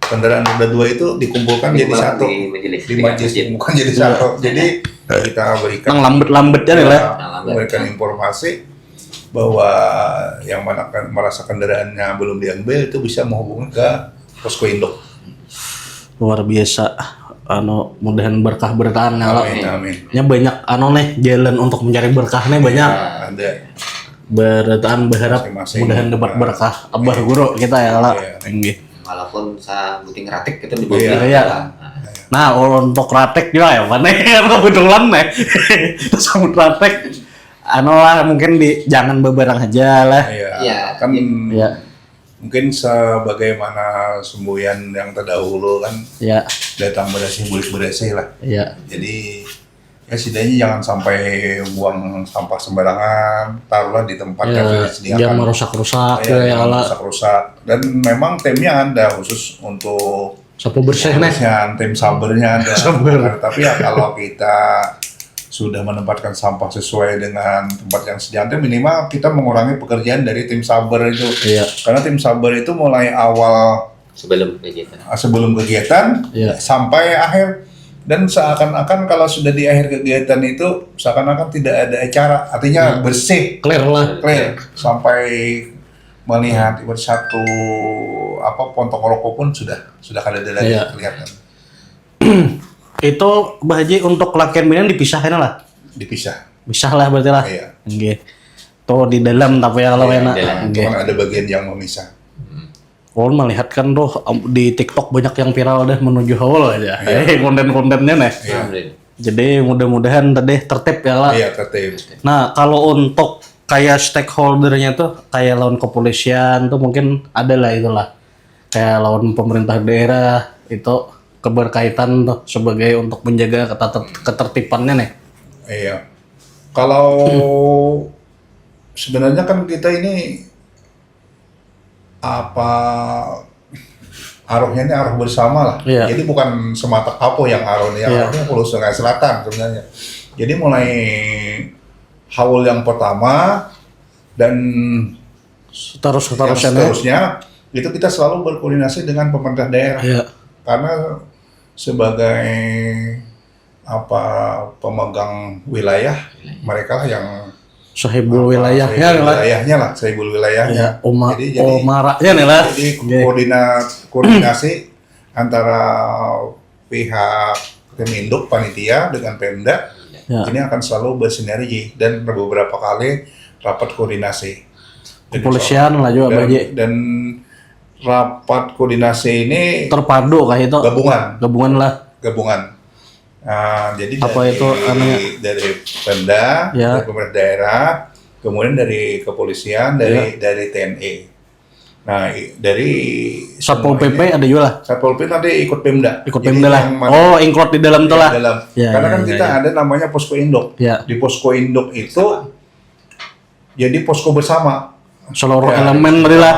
kendaraan roda 2 itu dikumpulkan jadi satu di majelis. di majelis, bukan jadi satu. Jadi kita berikan Nang lambet-lambetnya nih lah. memberikan informasi bahwa yang mana merasa kendaraannya belum diambil itu bisa menghubungi ke posko induk. Luar biasa. Mudahan berkah bertahan ya lah. Amin, amin. Ya banyak nih jalan untuk mencari berkahnya banyak. Ada. Bertahan berharap Masing-masing. mudahan dapat berkah abah guru kita ya lah. Iya. Inggih. Walaupun saya buting ratik kita di Iya. Iya. Nah, untuk ratek juga ya, Pak. Kebetulan nih. Sama ratek lah mungkin jangan beberang aja lah. Iya. Iya. Kan Iya. mungkin sebagaimana semboyan yang terdahulu kan Iya. datang bersih bulik bersih lah. Iya. Jadi ya setidaknya jangan sampai buang sampah sembarangan, taruhlah di tempat yang sudah Ya, disediakan. jangan merusak-rusak Ya, ya jangan lah. rusak-rusak. Dan memang timnya ada khusus untuk Sapu bersih nih. kebersihan, tim sabernya ada. Saber. Tapi ya kalau kita sudah menempatkan sampah sesuai dengan tempat yang sedianya, minimal kita mengurangi pekerjaan dari tim saber itu. Iya. Karena tim saber itu mulai awal sebelum kegiatan. sebelum kegiatan Iya. sampai akhir, dan seakan-akan kalau sudah di akhir kegiatan itu seakan-akan tidak ada acara, artinya bersih, Clear lah. clear, sampai melihat satu pontong rokok pun sudah kada ada lagi Iya. kelihatan. Itu Bah Haji untuk latihan binaan dipisahin lah. Dipisah. Bisa lah berarti lah. Iya. Nggih. Tuh di dalam tapi ya kalau Iya, enak. di dalam. Nggih. Cuman ada bagian yang memisah. Ulun melihat kan tuh di TikTok banyak yang viral deh menuju haul aja. Iya. Konten-kontennya nih. Iya. Jadi mudah-mudahan tadi tertib ya lah. Iya, tertib. Nah, kalau untuk kayak stakeholdernya tuh kayak lawan kepolisian tuh mungkin ada lah itulah. Kayak lawan pemerintah daerah itu keberkaitan tuh sebagai untuk menjaga ketertibannya nih. Iya. Kalau sebenarnya kan kita ini apa arahnya ini arah bersama lah. Iya. Jadi bukan semata Kapo yang arahnya, Iya. arahnya Hulu Sungai Selatan sebenarnya. Jadi mulai haul yang pertama dan yang seterusnya itu kita selalu berkoordinasi dengan pemerintah daerah. Iya. Karena sebagai apa pemegang wilayah mereka lah yang Sahibul wilayahnya lah. sahibul wilayahnya. Ya, jadi Omaraknya nih lah. jadi Nggih. koordinasi antara pihak Keminduk panitia dengan Pemda Ya. ini akan selalu bersinergi dan beberapa kali rapat koordinasi. Jadi Kepolisian lah juga Bah Haji. dan rapat koordinasi ini Terpadu kayak itu. Gabungan lah. gabungan. Nah, jadi Apa dari, itu namanya? dari Pemda, Ya. dari pemerintah daerah, kemudian dari kepolisian, dari TNI. Nah, dari Satpol semua PP ini, ada juga lah. Satpol PP nanti ikut Pemda. Ikut Jadi Pemda lah. yang mana- Oh, include di dalam tuh di lah. dalam. Ya, Karena ya, kan ya, kita ada namanya posko induk. Ya. Di posko induk itu jadi posko bersama. Seluruh Ya, elemen tadi lah.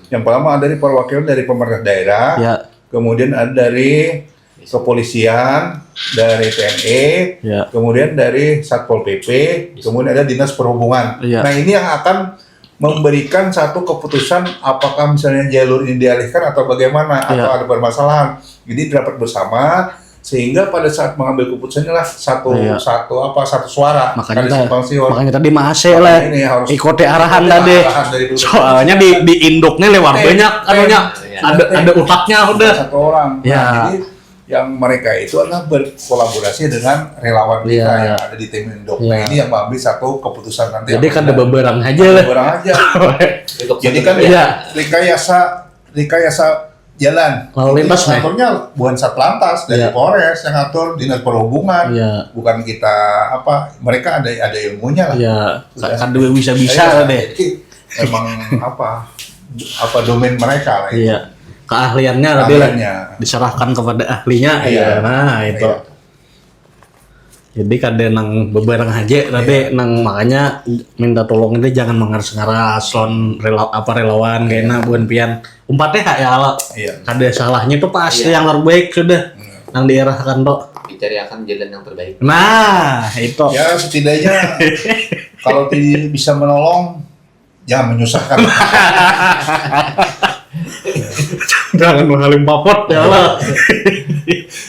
Yang pertama ada dari perwakilan dari pemerintah daerah, Ya. kemudian ada dari kepolisian, dari TNI, Ya. kemudian dari Satpol PP, kemudian ada Dinas Perhubungan. Iya. Nah, ini yang akan memberikan satu keputusan apakah misalnya jalur ini dialihkan atau bagaimana Iya. atau ada permasalahan. Jadi dapat bersama sehingga pada saat mengambil keputusan inilah satu Iya. satu suara. Makanya Ada simpang siur. makanya tadi masih lah. Ini harus Ikuti arahan ikuti tadi. arahan dari dulu. Soalnya di induknya lewat banyak anunya. Ada utaknya udah. Satu orang. Ya. Nah, jadi yang mereka itu adalah berkolaborasi dengan relawan kita Iya. yang ada di tim induk. Iya. Nah, ini yang mengambil satu keputusan nanti. Jadi kan ada beberang aja lah. Beberang aja. Jadi kan Iya. rekayasa jalan. Lalu lintas, Ini ngaturnya bukan Satlantas dari Iya. Polres yang ngatur, Dinas Perhubungan. Iya. Bukan kita apa, mereka ada ilmunya lah. Ya, Sudah. kan dua bisa Iya, deh. jadi emang apa domain mereka lah itu. Iya. Keahliannya tadi lah. Keahliannya. Diserahkan kepada ahlinya. Iya. Ya. Nah, itu. Iya. Jadi kada nang beberang aja tadi nang makanya minta tolong itu jangan mengaras-ngaras lon relawan kayaknya bukan pian umpatnya ya ala Iya. kada salahnya itu pasti Iya. yang terbaik sudah nang diarahkan tuh. Bicarakan jalan yang terbaik. Nah, itu. Ya setidaknya kalau tidak bisa menolong, jangan menyusahkan. Jangan menghalim papot ya Allah.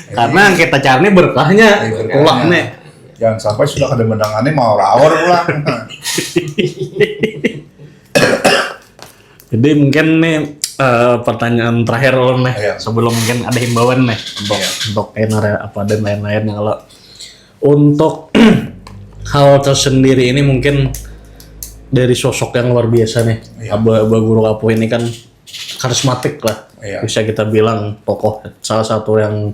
Karena yang kita cari berkahnya Berkahnya. pulang nih. Jangan sampai sudah ada mendangannya mau rawor pulang. Jadi mungkin nih pertanyaan terakhir lo nih Iya. sebelum mungkin ada himbauan nih untuk NR apa dan lain-lainnya kalau untuk hal tersendiri ini mungkin dari sosok yang luar biasa nih Iya. Abah Guru Kapo ini kan karismatik lah Iya. bisa kita bilang tokoh salah satu yang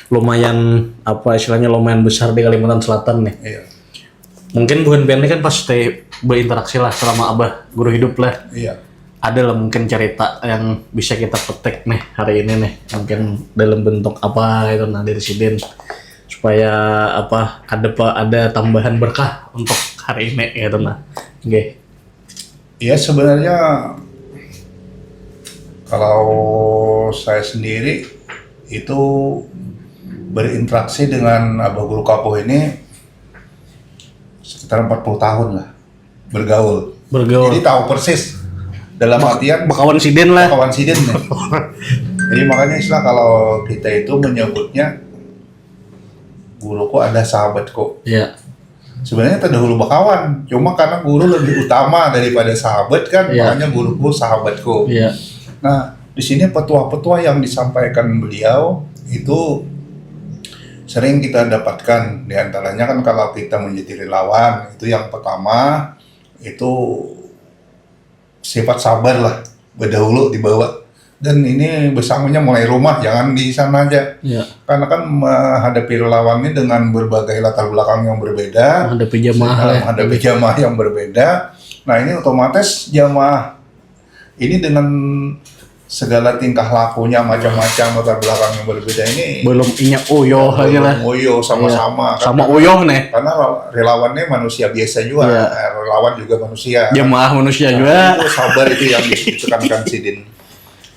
lumayan apa istilahnya lumayan besar di Kalimantan Selatan nih. Iya. Mungkin Bu Henpian ini kan pasti berinteraksi lah selama Abah Guru hidup lah. Iya. Ada lah mungkin cerita yang bisa kita petik nih hari ini nih. Mungkin dalam bentuk apa itu nah dari Sidin supaya apa ada tambahan berkah untuk hari ini gitu nah. Oke. Ya sebenarnya kalau saya sendiri itu berinteraksi dengan Abah Guru Kapo ini sekitar 40 tahun lah bergaul. Bergaul. Jadi tahu persis dalam artian Bakawan Sidin lah. kawan sidin nih. Jadi makanya istilah kalau kita itu menyebutnya guruku ada sahabatku. Iya. Sebenarnya terdahulu bakawan, cuma karena guru lebih utama daripada sahabat kan, Iya. makanya guruku sahabatku. Iya. Nah, di sini petua-petua yang disampaikan beliau itu sering kita dapatkan. Di antaranya kan kalau kita menjadi relawan, itu yang pertama itu sifat sabar lah, berdahulu dibawa. Dan ini bersangkunya mulai rumah, jangan di sana aja. Ya. Karena kan menghadapi relawan ini dengan berbagai latar belakang yang berbeda, Menghadapi jamaah ya. menghadapi jamaah yang berbeda. Nah ini otomatis jamaah ini dengan segala tingkah lakunya macam-macam, latar belakang yang berbeda ini Belum inyak uyoh lagi lah. ngoyo sama-sama. Iya. Sama Karena- uyoh nih. Karena relawannya manusia biasa juga, Iya. relawan juga manusia. Jamaah manusia Nah, juga. itu sabar itu yang ditekankan Sidin.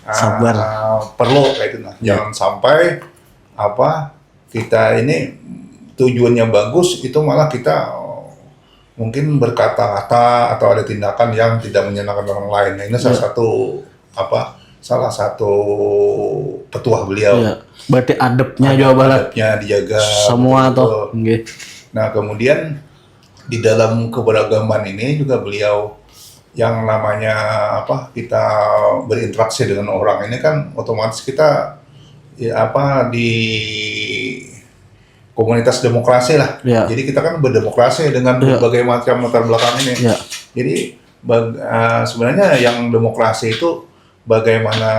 Sabar. Perlu kayak itu. Nah, jangan sampai kita ini tujuannya bagus itu malah kita mungkin berkata-kata atau ada tindakan yang tidak menyenangkan orang lain. Nah, ini salah satu petuah beliau. Iya. Berarti adabnya juga balap Adabnya dijaga. semua betul. toh. Nggih. Nah, kemudian di dalam keberagaman ini juga beliau yang namanya kita berinteraksi dengan orang ini kan otomatis kita di komunitas demokrasi lah. Iya. Jadi kita kan berdemokrasi dengan Iya. berbagai macam latar belakang ini. Iya. Jadi sebenarnya yang demokrasi itu bagaimana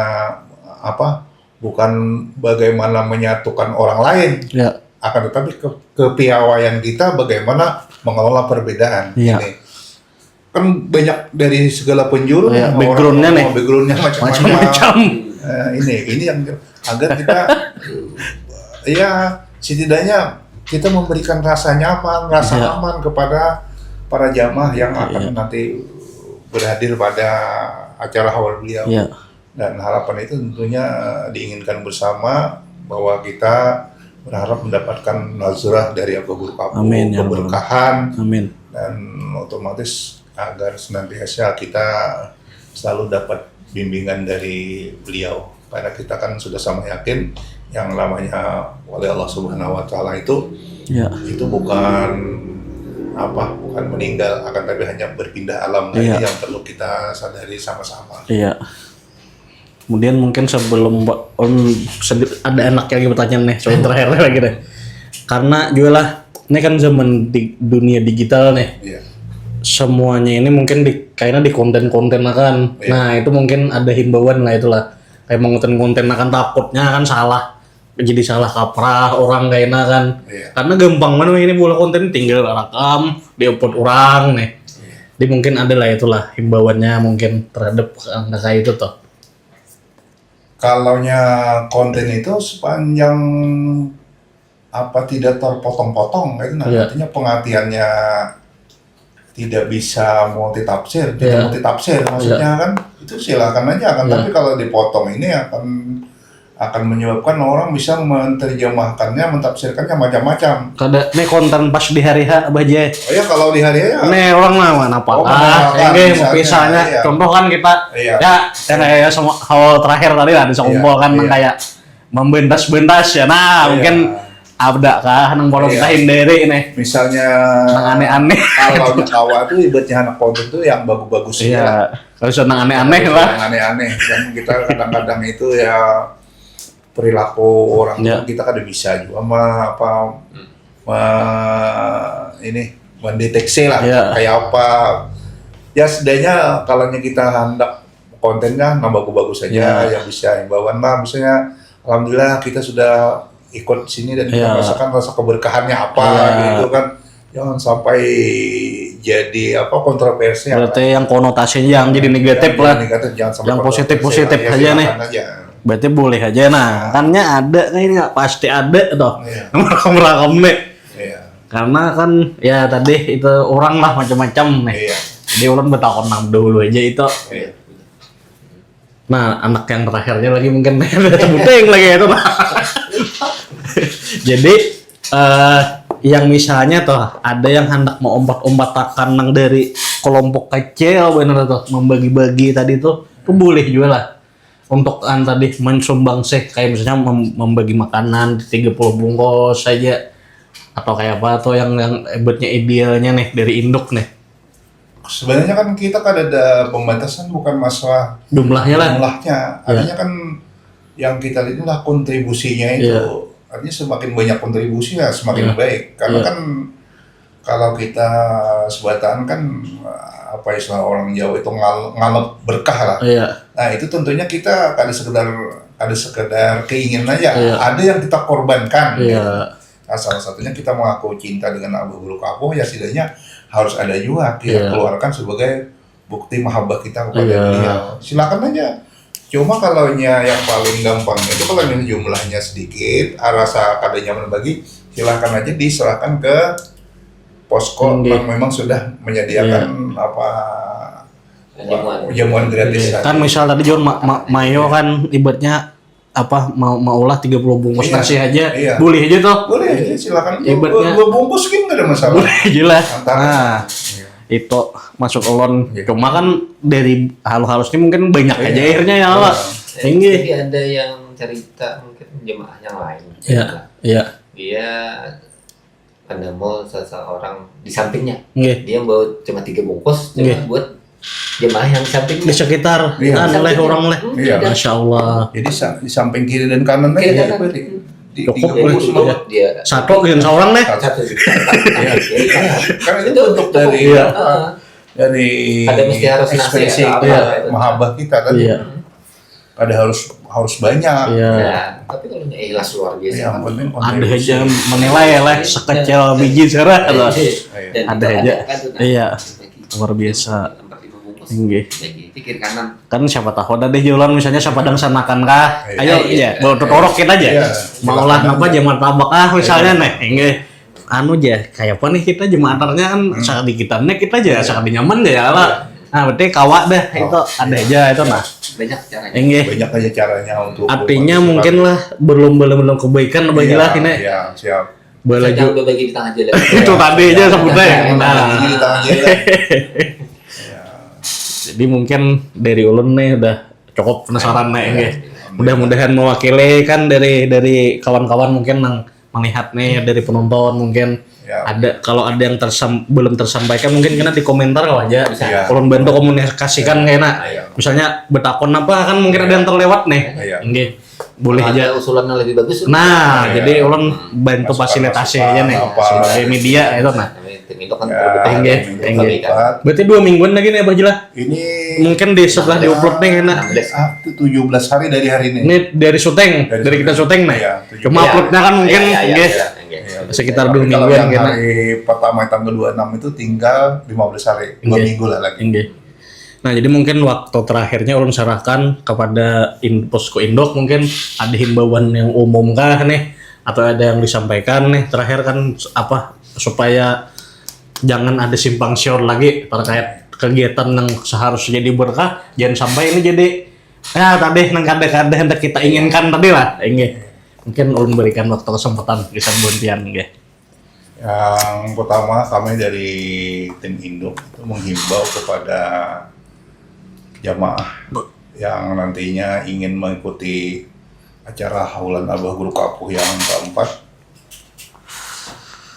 bukan bagaimana menyatukan orang lain, Ya. akan tetapi kepiawaian kita bagaimana mengelola perbedaan. Iya. Ini kan banyak dari segala penjuru Iya, orang- background-nya nih. background-nya macam-macam. Macam-macam. Ini yang agar kita ya setidaknya kita memberikan rasa nyaman, rasa Iya. aman kepada para jamaah yang akan nanti berhadir pada acara haul beliau. Iya. Dan harapan itu tentunya diinginkan bersama bahwa kita berharap mendapatkan nazarah dari Abu Guru Kabu, Amin, ya Rabbal. keberkahan, Amin. dan otomatis agar senantiasa kita selalu dapat bimbingan dari beliau. Karena kita kan sudah sama yakin yang namanya oleh Allah Subhanahu wa taala itu Ya. bukan bukan meninggal, akan tapi hanya berpindah alam. Nah, Iya. ini yang perlu kita sadari sama-sama. Iya. Kemudian mungkin sebelum ada enaknya lagi pertanyaan nih, soal terakhir lagi deh. Karena juga lah, ini kan zaman di dunia digital nih. Iya. Semuanya ini mungkin kayaknya di konten-konten akan. Iya. Nah, itu mungkin ada himbauan lah itulah. Kayak mengonten-konten akan takutnya kan salah. Jadi salah kaprah orang kayaknya kan. Iya. Karena gampang mana ini bola konten tinggal rekam, di-upload orang nih. Jadi mungkin ada lah itulah himbauannya mungkin terhadap kayak itu toh. Kalaunya konten itu sepanjang tidak terpotong-potong itu Iya. artinya pengertiannya tidak bisa multitafsir, Iya. tidak multitafsir maksudnya kan itu silakan aja kan, Iya. tapi kalau dipotong ini akan menyebabkan orang bisa menerjemahkannya, mentafsirkannya macam-macam. Kada nih konten pas di hari H baja. Oh ya kalau di hari ya Nih orang mah mana apa? Oh, mengenalkan Ini misalnya, misalnya iya. contoh kan kita Iya. ya yang kayak semua hal terakhir tadi lah bisa Iya, kumpul kan iya. kayak membentas-bentas ya. Nah, Iya. mungkin ada kah nang bolong Iya. hindari nih. misalnya Nang aneh-aneh. kalau kawa itu ibaratnya anak konten itu yang bagus-bagus ya. Iya. Kalau sudah nang aneh-aneh lah. Yang aneh-aneh dan kita kadang-kadang itu ya perilaku orang Ya. kita kan bisa juga mendeteksi lah Ya. kayak apa ya setidaknya kalau kita hendak kontennya bagus-bagus saja Ya. yang bisa himbauan lah misalnya alhamdulillah kita sudah ikut sini dan kita Ya. merasakan rasa keberkahannya apa Ya. gitu kan, jangan sampai jadi kontroversi. Berarti yang konotasinya yang jadi negatif lah. Jangan sampai Yang kontroversi positif-positif lah. Ya, aja nih. silakan aja. Berarti boleh aja nah. Kannya ada kan ini nggak pasti ada toh. Iya. Merakam nih. Iya. Karena kan ya tadi itu orang lah macam-macam nih. Iya. Jadi orang bertakon nang dulu aja itu. Iya. Nah, anak yang terakhirnya lagi mungkin sebuting lagi itu. Jadi yang misalnya tuh ada yang hendak mau ompat-ompatakan nang dari kelompok kecil bener tuh membagi-bagi tadi tuh boleh juga lah untuk tadi mensumbang sih kayak misalnya membagi makanan 30 bungkus saja atau kayak apa tuh yang ebetnya idealnya nih dari induk nih Sebenarnya kan kita kan ada pembatasan bukan masalah jumlahnya lah. jumlahnya. Artinya kan yang kita lihat adalah kontribusinya itu. Iya. artinya semakin banyak kontribusi ya semakin baik. Karena kan kalau kita sebataan kan apa istilah orang Jawa itu ngalep berkah lah. Nah itu tentunya kita ada sekedar keinginan aja. Ada yang kita korbankan. Gitu. Nah, salah satunya kita mengaku cinta dengan Abah Guru Kapuh ya setidaknya harus ada juga kita keluarkan sebagai bukti mahabbah kita kepada beliau. Silakan aja. Cuma kalau yang paling gampang itu kalau yang jumlahnya sedikit, rasa kadanya berbagi, silakan aja diserahkan ke posko yang memang sudah menyediakan jamuan gratis. Kan misal tadi John Mayo kan ibaratnya mau olah 30 bungkus nasi aja, boleh aja tuh. Boleh aja, silakan. Ibaratnya 2 bungkus kan nggak ada masalah. boleh jelas. Nah, itu masuk elon. Cuma kan dari halus-halusnya mungkin banyak aja airnya ya lah. Jadi ada yang cerita mungkin jemaah yang lain. Iya. Dia penemu seseorang di sampingnya. Iya. Dia bawa cuma 3 bungkus, cuma buat jemaah yang di sampingnya. Di sekitar orang leh. Masya Allah. Jadi di samping kiri dan kanan aja. Cukup Dia satu dengan seorang leh. Karena itu bentuk dari ada mesti harus ekspresi mahabbah kita kan. Ada harus banyak. Tapi kalau ikhlas luar biasa. Ada aja menilai lah sekecil biji serah loh. Ada aja. Iya. Luar biasa. Tinggi. Kiri kanan. Kan siapa tahu ada deh jualan misalnya siapa sanakan kah? Ayo ya, bawa tutorok kita aja. Maulah apa jemaah tabak misalnya nih. Enggak. Anu aja kayak apa nih kita jemaah antarnya kan sangat dikitannya kita aja sangat nyaman ya lah. Nah, berarti kawak dah itu ada aja itu nah. Banyak caranya. Banyak aja caranya untuk artinya mungkin lah belum kebaikan bagilah ini. Iya, siap. Belaju bagi di tengah jalan. itu tadi aja sebutnya. Nah, di tengah jalan. Jadi mungkin dari ulun nih udah cukup penasaran nih. Mudah-mudahan mewakili kan dari kawan-kawan mungkin yang melihat nih dari penonton mungkin. Ada kalau ada yang belum tersampaikan mungkin kena di komentar kalau aja ulun bantu komunikasikan kena misalnya betakon apa kan mungkin ada yang terlewat nih nggih boleh aja usulannya lebih bagus jadi ulun bantu fasilitasi aja nih sebagai media itu nah tim itu kan berarti 2 mingguan lagi nih Abah Jelah ini mungkin setelah diupload nih kena 17 hari dari hari ini dari syuting dari kita syuting nih cuma uploadnya kan mungkin sekitar 2 mingguan kena. Hari pertama tanggal 26 itu tinggal 15 hari, 2 minggu lah lagi. Nah, jadi mungkin waktu terakhirnya ulun serahkan kepada posko induk mungkin ada himbauan yang umum kah nih atau ada yang disampaikan nih terakhir kan apa supaya jangan ada simpang siur lagi terkait kegiatan yang seharusnya jadi berkah jangan sampai ini jadi tadi nang kada-kada hendak kita inginkan tadi lah mungkin ulun berikan waktu kesempatan bisa buntian nggih. Yang pertama kami dari tim induk itu menghimbau kepada jamaah yang nantinya ingin mengikuti acara Haulan Abah Guru Kapuh yang keempat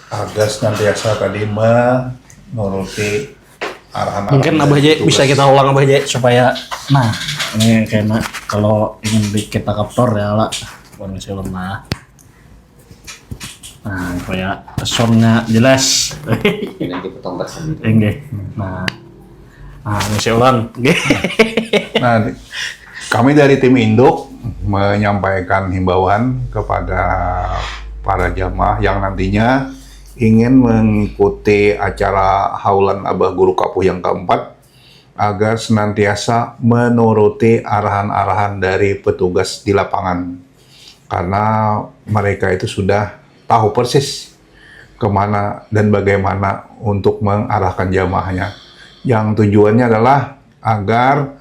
agar senantiasa tadi menuruti arahan. Mungkin Abah Jai bisa kita ulang Abah Jai supaya nah ini kayaknya kalau ingin kita kaptor ya lah kondisi lemah. Nah, supaya soundnya jelas. Nanti potong tersendiri. Enggak. Nah, ngisi ulang. Nah, kami dari tim induk menyampaikan himbauan kepada para jamaah yang nantinya ingin mengikuti acara Haulan Abah Guru Kapuh yang keempat agar senantiasa menuruti arahan-arahan dari petugas di lapangan. Karena mereka itu sudah tahu persis kemana dan bagaimana untuk mengarahkan jamaahnya. Yang tujuannya adalah agar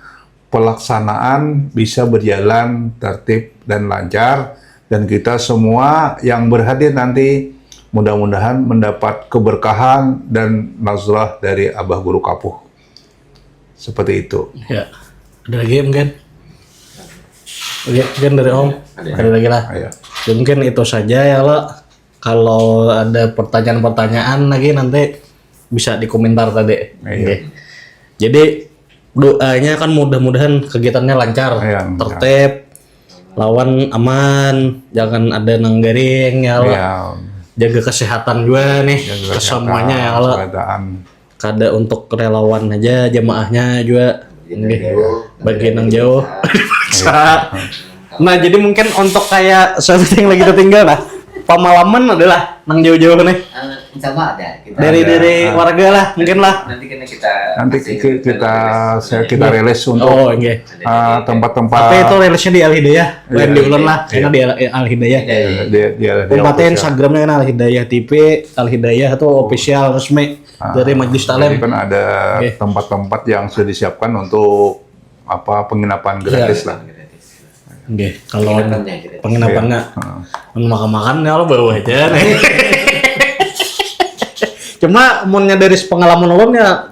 pelaksanaan bisa berjalan tertib dan lancar dan kita semua yang berhadir nanti mudah-mudahan mendapat keberkahan dan nazrah dari Abah Guru Kapuh. Seperti itu. Ya, ada lagi mungkin? Mungkin dari Om, ada lagi lah. Ya, mungkin itu saja ya lah. Kalau ada pertanyaan-pertanyaan lagi nanti bisa dikomentar tadi. Jadi doanya kan mudah-mudahan kegiatannya lancar, tertib, lawan aman, jangan ada nanggaring ya Allah. Ya, Jaga kesehatan juga nih ke semuanya ya Allah. keadaan. Kada untuk relawan aja, jamaahnya juga nggih. Bagi yang jauh. Bisa. Nah, jadi mungkin untuk kayak sahabat yang lagi tertinggal lah, pemalaman adalah nang jauh-jauh nih. Insya Allah ada. Kita Dari warga lah, mungkin lah. nanti kita Nanti kasih kita rilis untuk Oh, nggih. tempat-tempat. Tapi itu rilisnya di Al Hidayah, bukan Iya, di Ulun lah, iya. karena di Al Hidayah. dia Tempatnya official. Instagramnya kan Al Hidayah TV, Al Hidayah itu official resmi dari Majelis Jadi Taklim. kan ada Oke. tempat-tempat yang sudah disiapkan untuk penginapan gratis lah. Nggih, kalau Penginapannya gitu. penginapannya Heeh. makan-makan ya lo bawa aja nih. Cuma munnya dari pengalaman ulun ya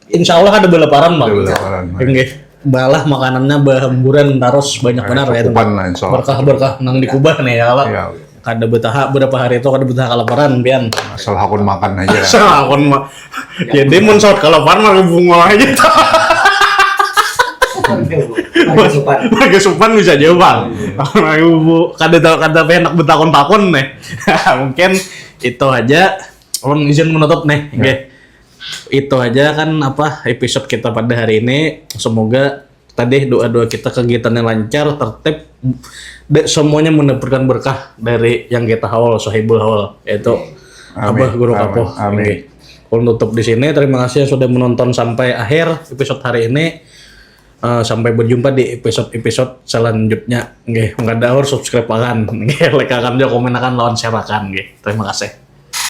insya Allah ada beleparan bang. Ada beleparan. Nggih, balah makanannya bahamburan terus banyak benar ya. Cukupan lah insya Allah. Berkah-berkah nang dikubah nih ya Allah. Iya. Kada betaha berapa hari itu kada betaha kelaparan pian. Asal hakun makan aja. Sakon mah. Jadi mun saat kelaparan mah bunga aja. Lagi supan bisa jauh bang. Ibu kada enak betakon-takon nih. Mungkin itu aja. Ulun izin menutup nih. Oke. Itu aja kan episode kita pada hari ini. Semoga tadi doa-doa kita kegiatannya lancar, tertib, semuanya mendapatkan berkah dari yang kita haul, Sohibul Haul, yaitu Abah Guru Kapoh. Amin. Ulun tutup di sini. Terima kasih yang sudah menonton sampai akhir episode hari ini. Sampai berjumpa di episode selanjutnya. Nggih, mengadaur subscribe akan. Nggih, like akan, komen akan, lawan share akan. Nggih. Terima kasih.